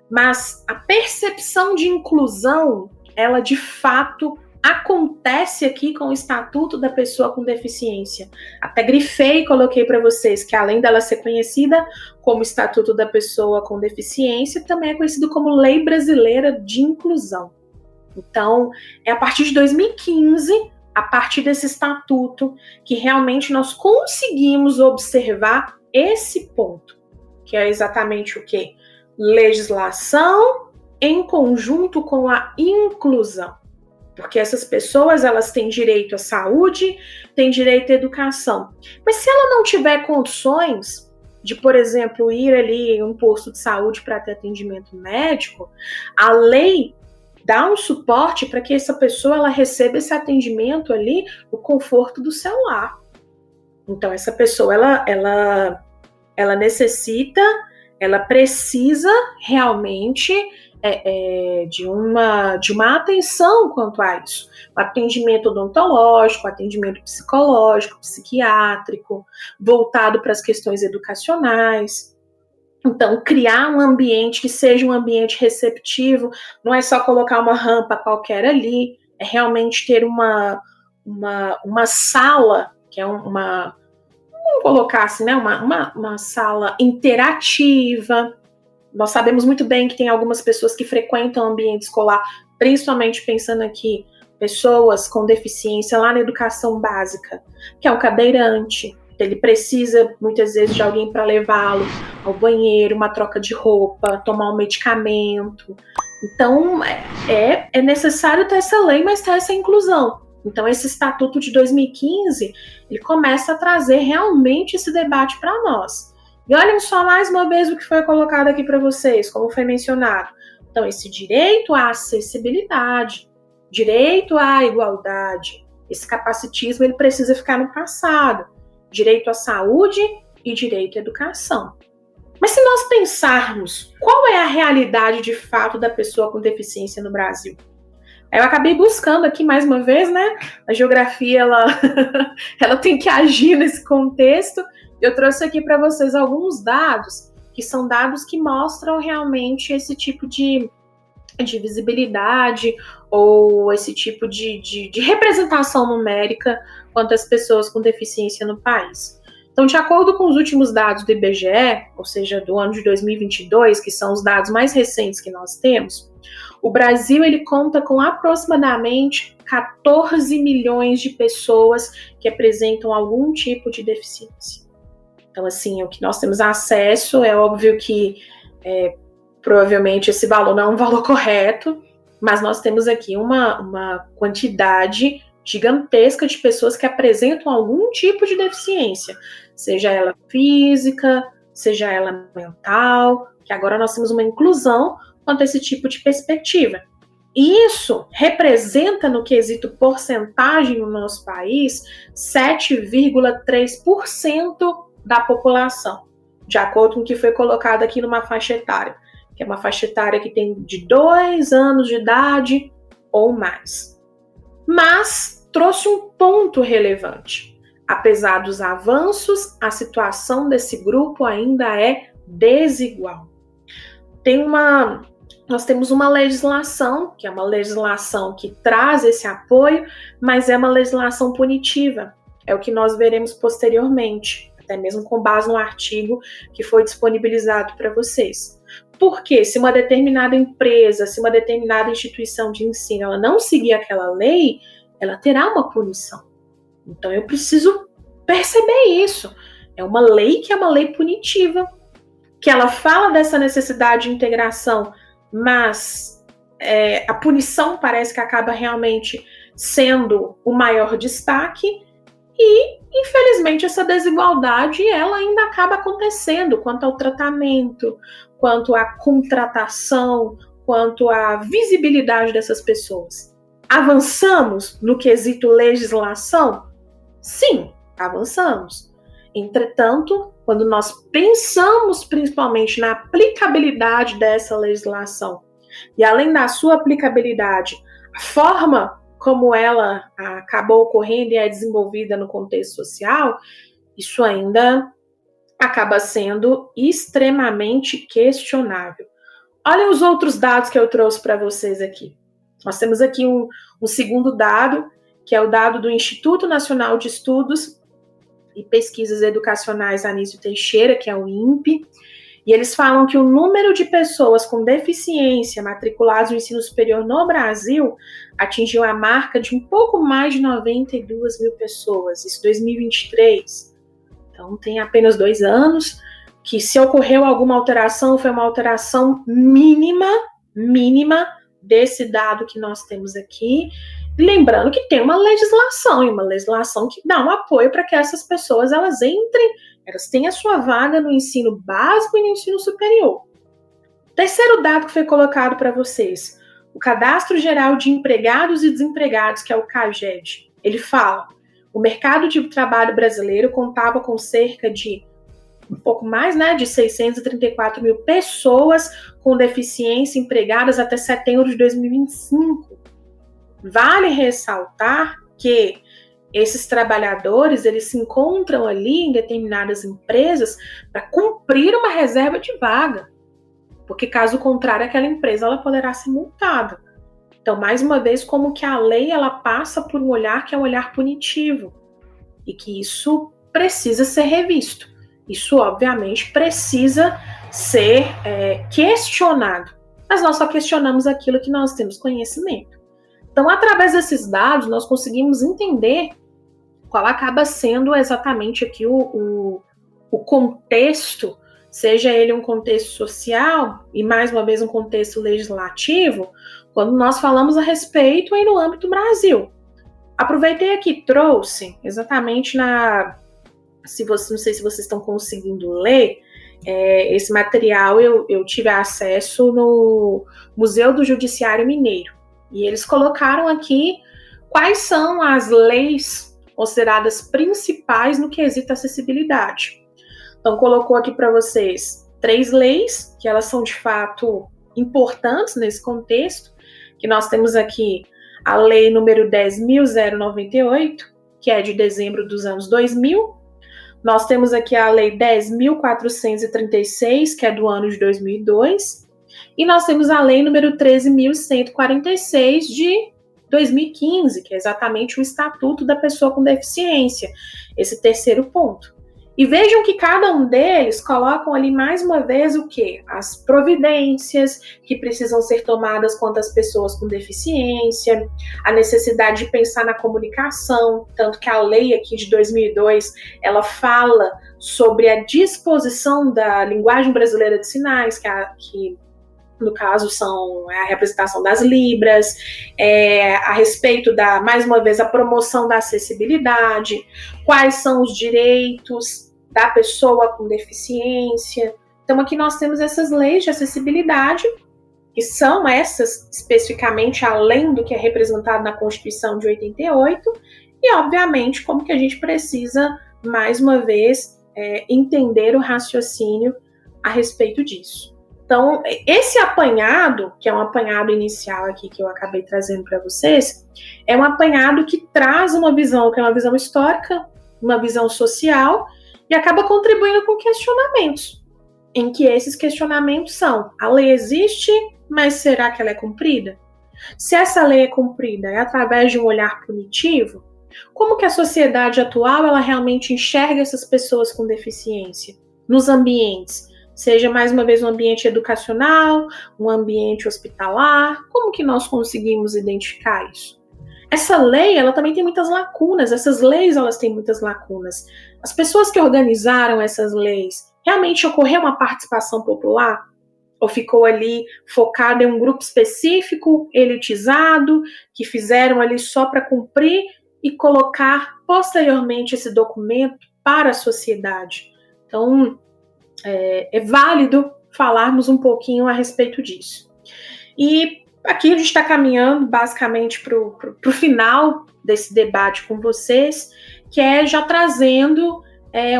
Mas a percepção de inclusão, ela, de fato, acontece aqui com o Estatuto da Pessoa com Deficiência. Até grifei e coloquei para vocês que, além dela ser conhecida como Estatuto da Pessoa com Deficiência, também é conhecido como Lei Brasileira de Inclusão. Então, é a partir de 2015, a partir desse estatuto, que realmente nós conseguimos observar esse ponto, que é exatamente o quê? Legislação em conjunto com a inclusão. Porque essas pessoas, elas têm direito à saúde, têm direito à educação. Mas se ela não tiver condições de, por exemplo, ir ali em um posto de saúde para ter atendimento médico, a lei dá um suporte para que essa pessoa ela receba esse atendimento ali no conforto do seu lar. Então, essa pessoa, ela necessita, ela precisa realmente de uma atenção quanto a isso. O atendimento odontológico, atendimento psicológico, psiquiátrico, voltado para as questões educacionais. Então, criar um ambiente que seja um ambiente receptivo, não é só colocar uma rampa qualquer ali, é realmente ter uma sala, que é vamos colocar assim, né, uma sala interativa. Nós sabemos muito bem que tem algumas pessoas que frequentam o ambiente escolar, principalmente pensando aqui pessoas com deficiência lá na educação básica, que é um cadeirante, ele precisa muitas vezes de alguém para levá-lo ao banheiro, uma troca de roupa, tomar um medicamento. Então é necessário ter essa lei, mas ter essa inclusão. Então esse estatuto de 2015, ele começa a trazer realmente esse debate para nós. E olhem só mais uma vez o que foi colocado aqui para vocês, como foi mencionado. Então esse direito à acessibilidade, direito à igualdade, esse capacitismo ele precisa ficar no passado. Direito à saúde e direito à educação. Mas se nós pensarmos qual é a realidade de fato da pessoa com deficiência no Brasil? Eu acabei buscando aqui mais uma vez, né? A geografia, ela tem que agir nesse contexto. Eu trouxe aqui para vocês alguns dados, que são dados que mostram realmente esse tipo de visibilidade ou esse tipo de representação numérica quanto às pessoas com deficiência no país. Então, de acordo com os últimos dados do IBGE, ou seja, do ano de 2022, que são os dados mais recentes que nós temos, o Brasil ele conta com aproximadamente 14 milhões de pessoas que apresentam algum tipo de deficiência. Então, assim, o que nós temos acesso, é óbvio que provavelmente esse valor não é um valor correto, mas nós temos aqui uma quantidade gigantesca de pessoas que apresentam algum tipo de deficiência, seja ela física, seja ela mental, que agora nós temos uma inclusão quanto a esse tipo de perspectiva. E isso representa, no quesito porcentagem no nosso país, 7,3% da população, de acordo com o que foi colocado aqui numa faixa etária, que é uma faixa etária que tem de 2 anos de idade ou mais. Mas trouxe um ponto relevante. Apesar dos avanços, a situação desse grupo ainda é desigual. Nós temos uma legislação, que é uma legislação que traz esse apoio, mas é uma legislação punitiva. É o que nós veremos posteriormente, até mesmo com base no artigo que foi disponibilizado para vocês. Porque se uma determinada empresa, se uma determinada instituição de ensino, ela não seguir aquela lei, ela terá uma punição. Então eu preciso perceber isso. É uma lei que é uma lei punitiva, que ela fala dessa necessidade de integração, mas a punição parece que acaba realmente sendo o maior destaque e, infelizmente, essa desigualdade ela ainda acaba acontecendo quanto ao tratamento, quanto à contratação, quanto à visibilidade dessas pessoas. Avançamos no quesito legislação? Sim, avançamos. Entretanto, quando nós pensamos principalmente na aplicabilidade dessa legislação, e além da sua aplicabilidade, a forma como ela acabou ocorrendo e é desenvolvida no contexto social, isso ainda acaba sendo extremamente questionável. Olhem os outros dados que eu trouxe para vocês aqui. Nós temos aqui um segundo dado, que é o dado do Instituto Nacional de Estudos e Pesquisas Educacionais Anísio Teixeira, que é o INPE, e eles falam que o número de pessoas com deficiência matriculadas no ensino superior no Brasil atingiu a marca de um pouco mais de 92 mil pessoas, isso em 2023. Então, tem apenas 2 anos, que se ocorreu alguma alteração, foi uma alteração mínima desse dado que nós temos aqui. Lembrando que tem uma legislação, e uma legislação que dá um apoio para que essas pessoas elas entrem, elas tenham a sua vaga no ensino básico e no ensino superior. Terceiro dado que foi colocado para vocês, o Cadastro Geral de Empregados e Desempregados, que é o CAGED, ele fala: o mercado de trabalho brasileiro contava com cerca de um pouco mais, de 634 mil pessoas com deficiência empregadas até setembro de 2025. Vale ressaltar que esses trabalhadores, eles se encontram ali em determinadas empresas para cumprir uma reserva de vaga, porque caso contrário, aquela empresa ela poderá ser multada. Então, mais uma vez, como que a lei ela passa por um olhar que é um olhar punitivo, e que isso precisa ser revisto. Isso, obviamente, precisa ser questionado. Mas nós só questionamos aquilo que nós temos conhecimento. Então, através desses dados, nós conseguimos entender qual acaba sendo exatamente aqui o contexto, seja ele um contexto social e, mais uma vez, um contexto legislativo, quando nós falamos a respeito aí no âmbito Brasil. Aproveitei aqui, trouxe exatamente não sei se vocês estão conseguindo ler, esse material eu tive acesso no Museu do Judiciário Mineiro, e eles colocaram aqui quais são as leis consideradas principais no quesito acessibilidade. Então, colocou aqui para vocês 3 leis, que elas são de fato importantes nesse contexto, que nós temos aqui a lei número 10.098, que é de dezembro dos anos 2000, nós temos aqui a lei 10.436, que é do ano de 2002, e nós temos a lei número 13.146 de 2015, que é exatamente o Estatuto da Pessoa com Deficiência, esse terceiro ponto. E vejam que cada um deles colocam ali mais uma vez o quê? As providências que precisam ser tomadas quanto às pessoas com deficiência, a necessidade de pensar na comunicação, tanto que a lei aqui de 2002, ela fala sobre a disposição da linguagem brasileira de sinais, que no caso são a representação das libras, a respeito da, mais uma vez, a promoção da acessibilidade, quais são os direitos da pessoa com deficiência. Então aqui nós temos essas leis de acessibilidade, que são essas especificamente além do que é representado na Constituição de 88, e obviamente como que a gente precisa, mais uma vez, entender o raciocínio a respeito disso. Então, esse apanhado, que é um apanhado inicial aqui que eu acabei trazendo para vocês, é um apanhado que traz uma visão, que é uma visão histórica, uma visão social, e acaba contribuindo com questionamentos, em que esses questionamentos são: a lei existe, mas será que ela é cumprida? Se essa lei é cumprida é através de um olhar punitivo, como que a sociedade atual ela realmente enxerga essas pessoas com deficiência nos ambientes? Seja, mais uma vez, um ambiente educacional, um ambiente hospitalar, como que nós conseguimos identificar isso? Essa lei, ela também tem muitas lacunas, essas leis, elas têm muitas lacunas. As pessoas que organizaram essas leis, realmente ocorreu uma participação popular? Ou ficou ali focado em um grupo específico, elitizado, que fizeram ali só para cumprir e colocar posteriormente esse documento para a sociedade? Então, é válido falarmos um pouquinho a respeito disso. E aqui a gente está caminhando basicamente para o final desse debate com vocês, que é já trazendo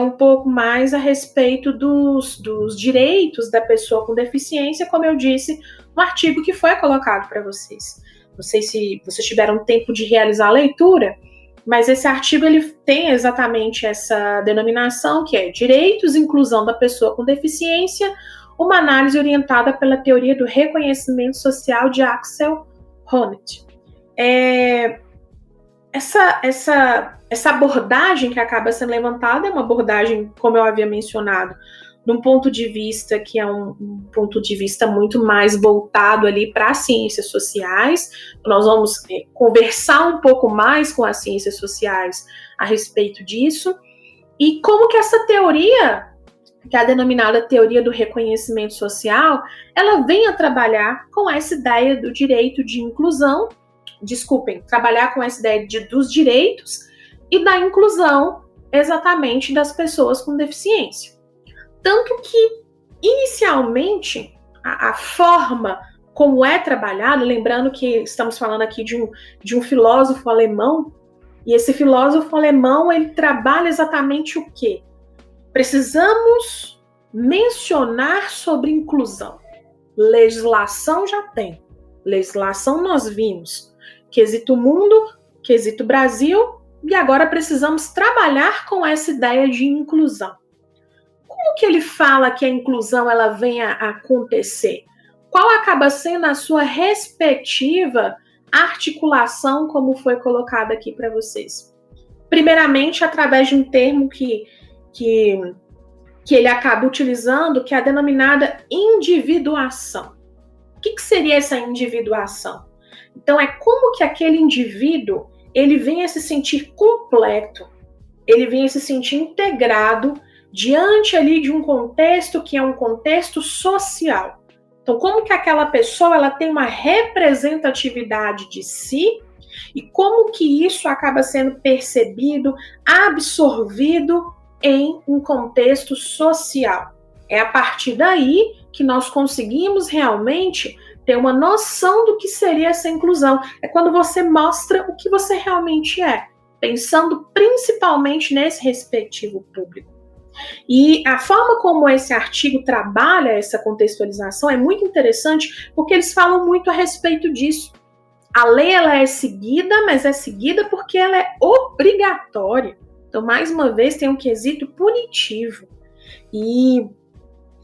um pouco mais a respeito dos direitos da pessoa com deficiência, como eu disse, no artigo que foi colocado para vocês. Não sei se vocês tiveram tempo de realizar a leitura, mas esse artigo ele tem exatamente essa denominação, que é Direitos e Inclusão da Pessoa com Deficiência, uma análise orientada pela teoria do reconhecimento social de Axel Honneth. Essa abordagem que acaba sendo levantada é uma abordagem, como eu havia mencionado, de um ponto de vista que é um ponto de vista muito mais voltado ali para as ciências sociais. Nós vamos conversar um pouco mais com as ciências sociais a respeito disso, e como que essa teoria, que é a denominada teoria do reconhecimento social, ela vem a trabalhar com essa ideia do direito de inclusão, trabalhar com essa ideia dos direitos e da inclusão exatamente das pessoas com deficiência. Tanto que, inicialmente, a forma como é trabalhado, lembrando que estamos falando aqui de um filósofo alemão, e esse filósofo alemão, ele trabalha exatamente o quê? Precisamos mencionar sobre inclusão. Legislação já tem. Legislação nós vimos. Quesito mundo, quesito Brasil, e agora precisamos trabalhar com essa ideia de inclusão. Como que ele fala que a inclusão ela vem a acontecer? Qual acaba sendo a sua respectiva articulação, como foi colocado aqui para vocês? Primeiramente, através de um termo que ele acaba utilizando, que é a denominada individuação. O que seria essa individuação? Então é como que aquele indivíduo ele vem a se sentir completo, ele vem a se sentir integrado diante ali de um contexto que é um contexto social. Então, como que aquela pessoa ela tem uma representatividade de si e como que isso acaba sendo percebido, absorvido em um contexto social. É a partir daí que nós conseguimos realmente ter uma noção do que seria essa inclusão. É quando você mostra o que você realmente é, pensando principalmente nesse respectivo público. E a forma como esse artigo trabalha essa contextualização é muito interessante, porque eles falam muito a respeito disso. A lei ela é seguida, mas é seguida porque ela é obrigatória. Então, mais uma vez, tem um quesito punitivo. E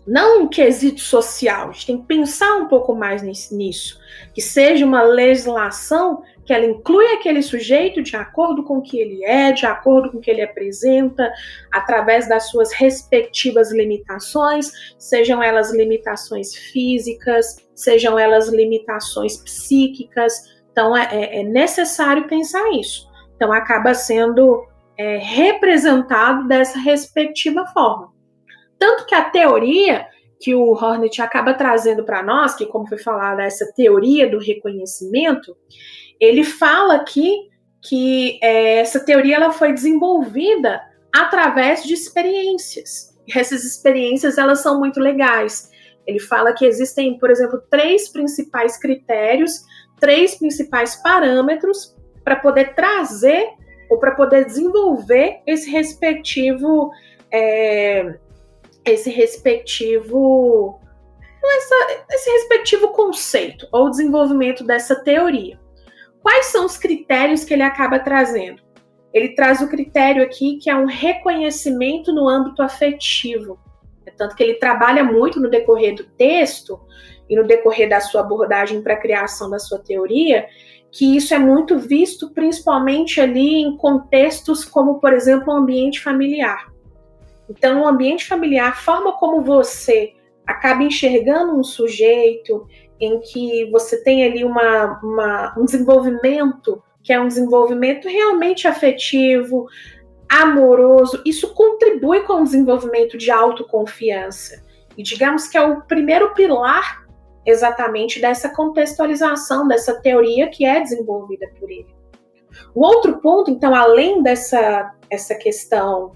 não um quesito social. A gente tem que pensar um pouco mais nisso. Que seja uma legislação que ela inclui aquele sujeito de acordo com o que ele é, de acordo com o que ele apresenta, através das suas respectivas limitações, sejam elas limitações físicas, sejam elas limitações psíquicas. Então, é necessário pensar isso. Então, acaba sendo representado dessa respectiva forma. Tanto que a teoria que o Hornet acaba trazendo para nós, que como foi falado, essa teoria do reconhecimento, ele fala aqui que essa teoria ela foi desenvolvida através de experiências. E essas experiências elas são muito legais. Ele fala que existem, por exemplo, 3 principais critérios, 3 principais parâmetros para poder trazer ou para poder desenvolver esse respectivo conceito ou desenvolvimento dessa teoria. Quais são os critérios que ele acaba trazendo? Ele traz o critério aqui que é um reconhecimento no âmbito afetivo. Tanto que ele trabalha muito no decorrer do texto e no decorrer da sua abordagem para a criação da sua teoria, que isso é muito visto principalmente ali em contextos como, por exemplo, o ambiente familiar. Então, o ambiente familiar, a forma como você acaba enxergando um sujeito, em que você tem ali um desenvolvimento, que é um desenvolvimento realmente afetivo, amoroso, isso contribui com o desenvolvimento de autoconfiança. E digamos que é o primeiro pilar exatamente dessa contextualização, dessa teoria que é desenvolvida por ele. O outro ponto, então, além essa questão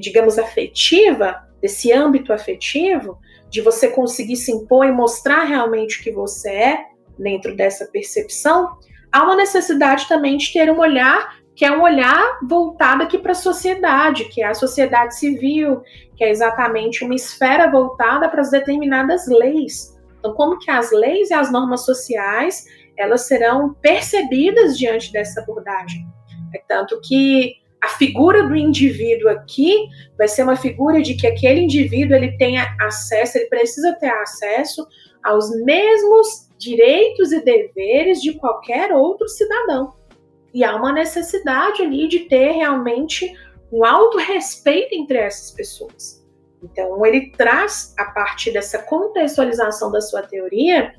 digamos, afetiva, desse âmbito afetivo, de você conseguir se impor e mostrar realmente o que você é dentro dessa percepção, há uma necessidade também de ter um olhar que é um olhar voltado aqui para a sociedade, que é a sociedade civil, que é exatamente uma esfera voltada para as determinadas leis. Então, como que as leis e as normas sociais, elas serão percebidas diante dessa abordagem? É tanto que a figura do indivíduo aqui vai ser uma figura de que aquele indivíduo ele tenha acesso, ele precisa ter acesso aos mesmos direitos e deveres de qualquer outro cidadão. E há uma necessidade ali de ter realmente um autorrespeito entre essas pessoas. Então, ele traz, a partir dessa contextualização da sua teoria,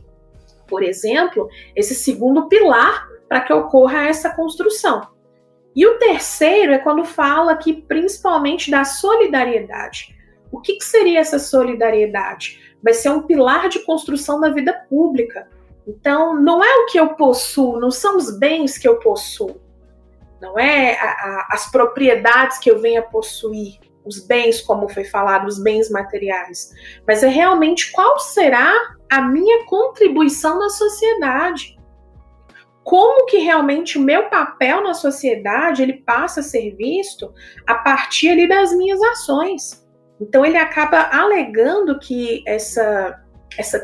por exemplo, esse segundo pilar para que ocorra essa construção. E o terceiro é quando fala aqui principalmente da solidariedade. O que seria essa solidariedade? Vai ser um pilar de construção da vida pública. Então, não é o que eu possuo, não são os bens que eu possuo, não é as propriedades que eu venho a possuir, os bens, como foi falado, os bens materiais, mas é realmente qual será a minha contribuição na sociedade. Como que realmente o meu papel na sociedade ele passa a ser visto a partir ali das minhas ações. Então ele acaba alegando que essa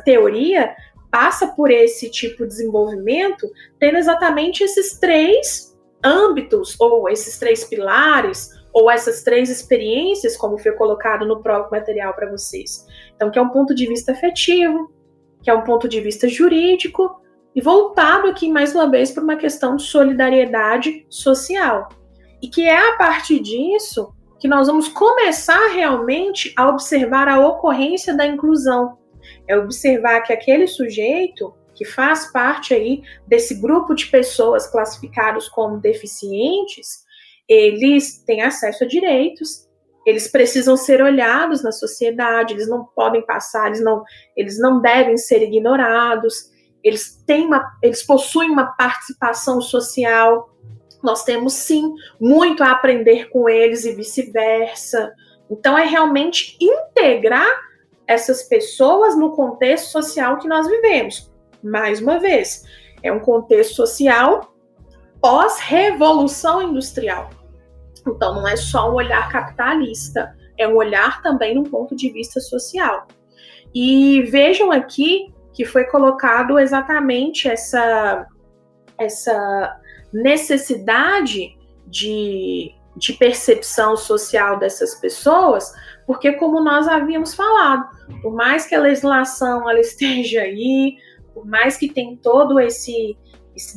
teoria passa por esse tipo de desenvolvimento, tendo exatamente esses 3 âmbitos, ou esses 3 pilares, ou essas 3 experiências, como foi colocado no próprio material para vocês. Então, que é um ponto de vista afetivo, que é um ponto de vista jurídico, e voltado aqui, mais uma vez, para uma questão de solidariedade social. E que é a partir disso que nós vamos começar realmente a observar a ocorrência da inclusão. É observar que aquele sujeito, que faz parte aí desse grupo de pessoas classificados como deficientes, eles têm acesso a direitos, eles precisam ser olhados na sociedade, eles não podem passar, eles não devem ser ignorados, eles possuem uma participação social. Nós temos, sim, muito a aprender com eles e vice-versa. Então, é realmente integrar essas pessoas no contexto social que nós vivemos. Mais uma vez, é um contexto social pós-revolução industrial. Então, não é só um olhar capitalista, é um olhar também num ponto de vista social. E vejam aqui que foi colocado exatamente essa necessidade de percepção social dessas pessoas, porque, como nós havíamos falado, por mais que a legislação ela esteja aí, por mais que tenha todo esse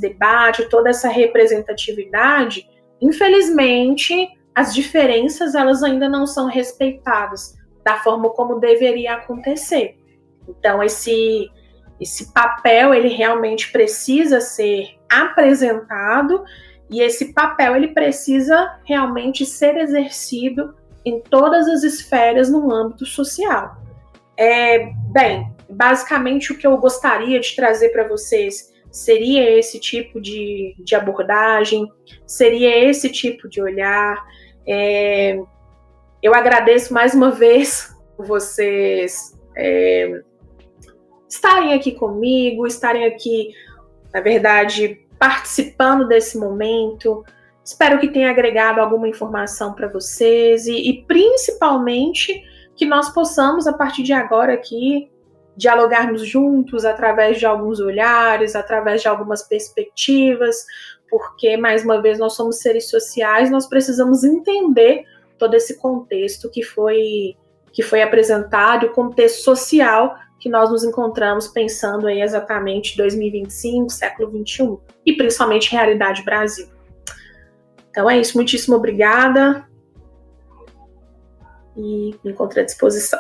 debate, toda essa representatividade, infelizmente, as diferenças elas ainda não são respeitadas da forma como deveria acontecer. Então, esse papel, ele realmente precisa ser apresentado e esse papel, ele precisa realmente ser exercido em todas as esferas no âmbito social. Bem, basicamente o que eu gostaria de trazer para vocês seria esse tipo de abordagem, seria esse tipo de olhar. Eu agradeço mais uma vez vocês estarem aqui comigo, estarem aqui, na verdade, participando desse momento. Espero que tenha agregado alguma informação para vocês e principalmente que nós possamos, a partir de agora aqui, dialogarmos juntos através de alguns olhares, através de algumas perspectivas, porque, mais uma vez, nós somos seres sociais, nós precisamos entender todo esse contexto que foi apresentado, o contexto social que nós nos encontramos pensando aí exatamente 2025, século XXI, e principalmente realidade Brasil. Então é isso, muitíssimo obrigada e me encontro à disposição.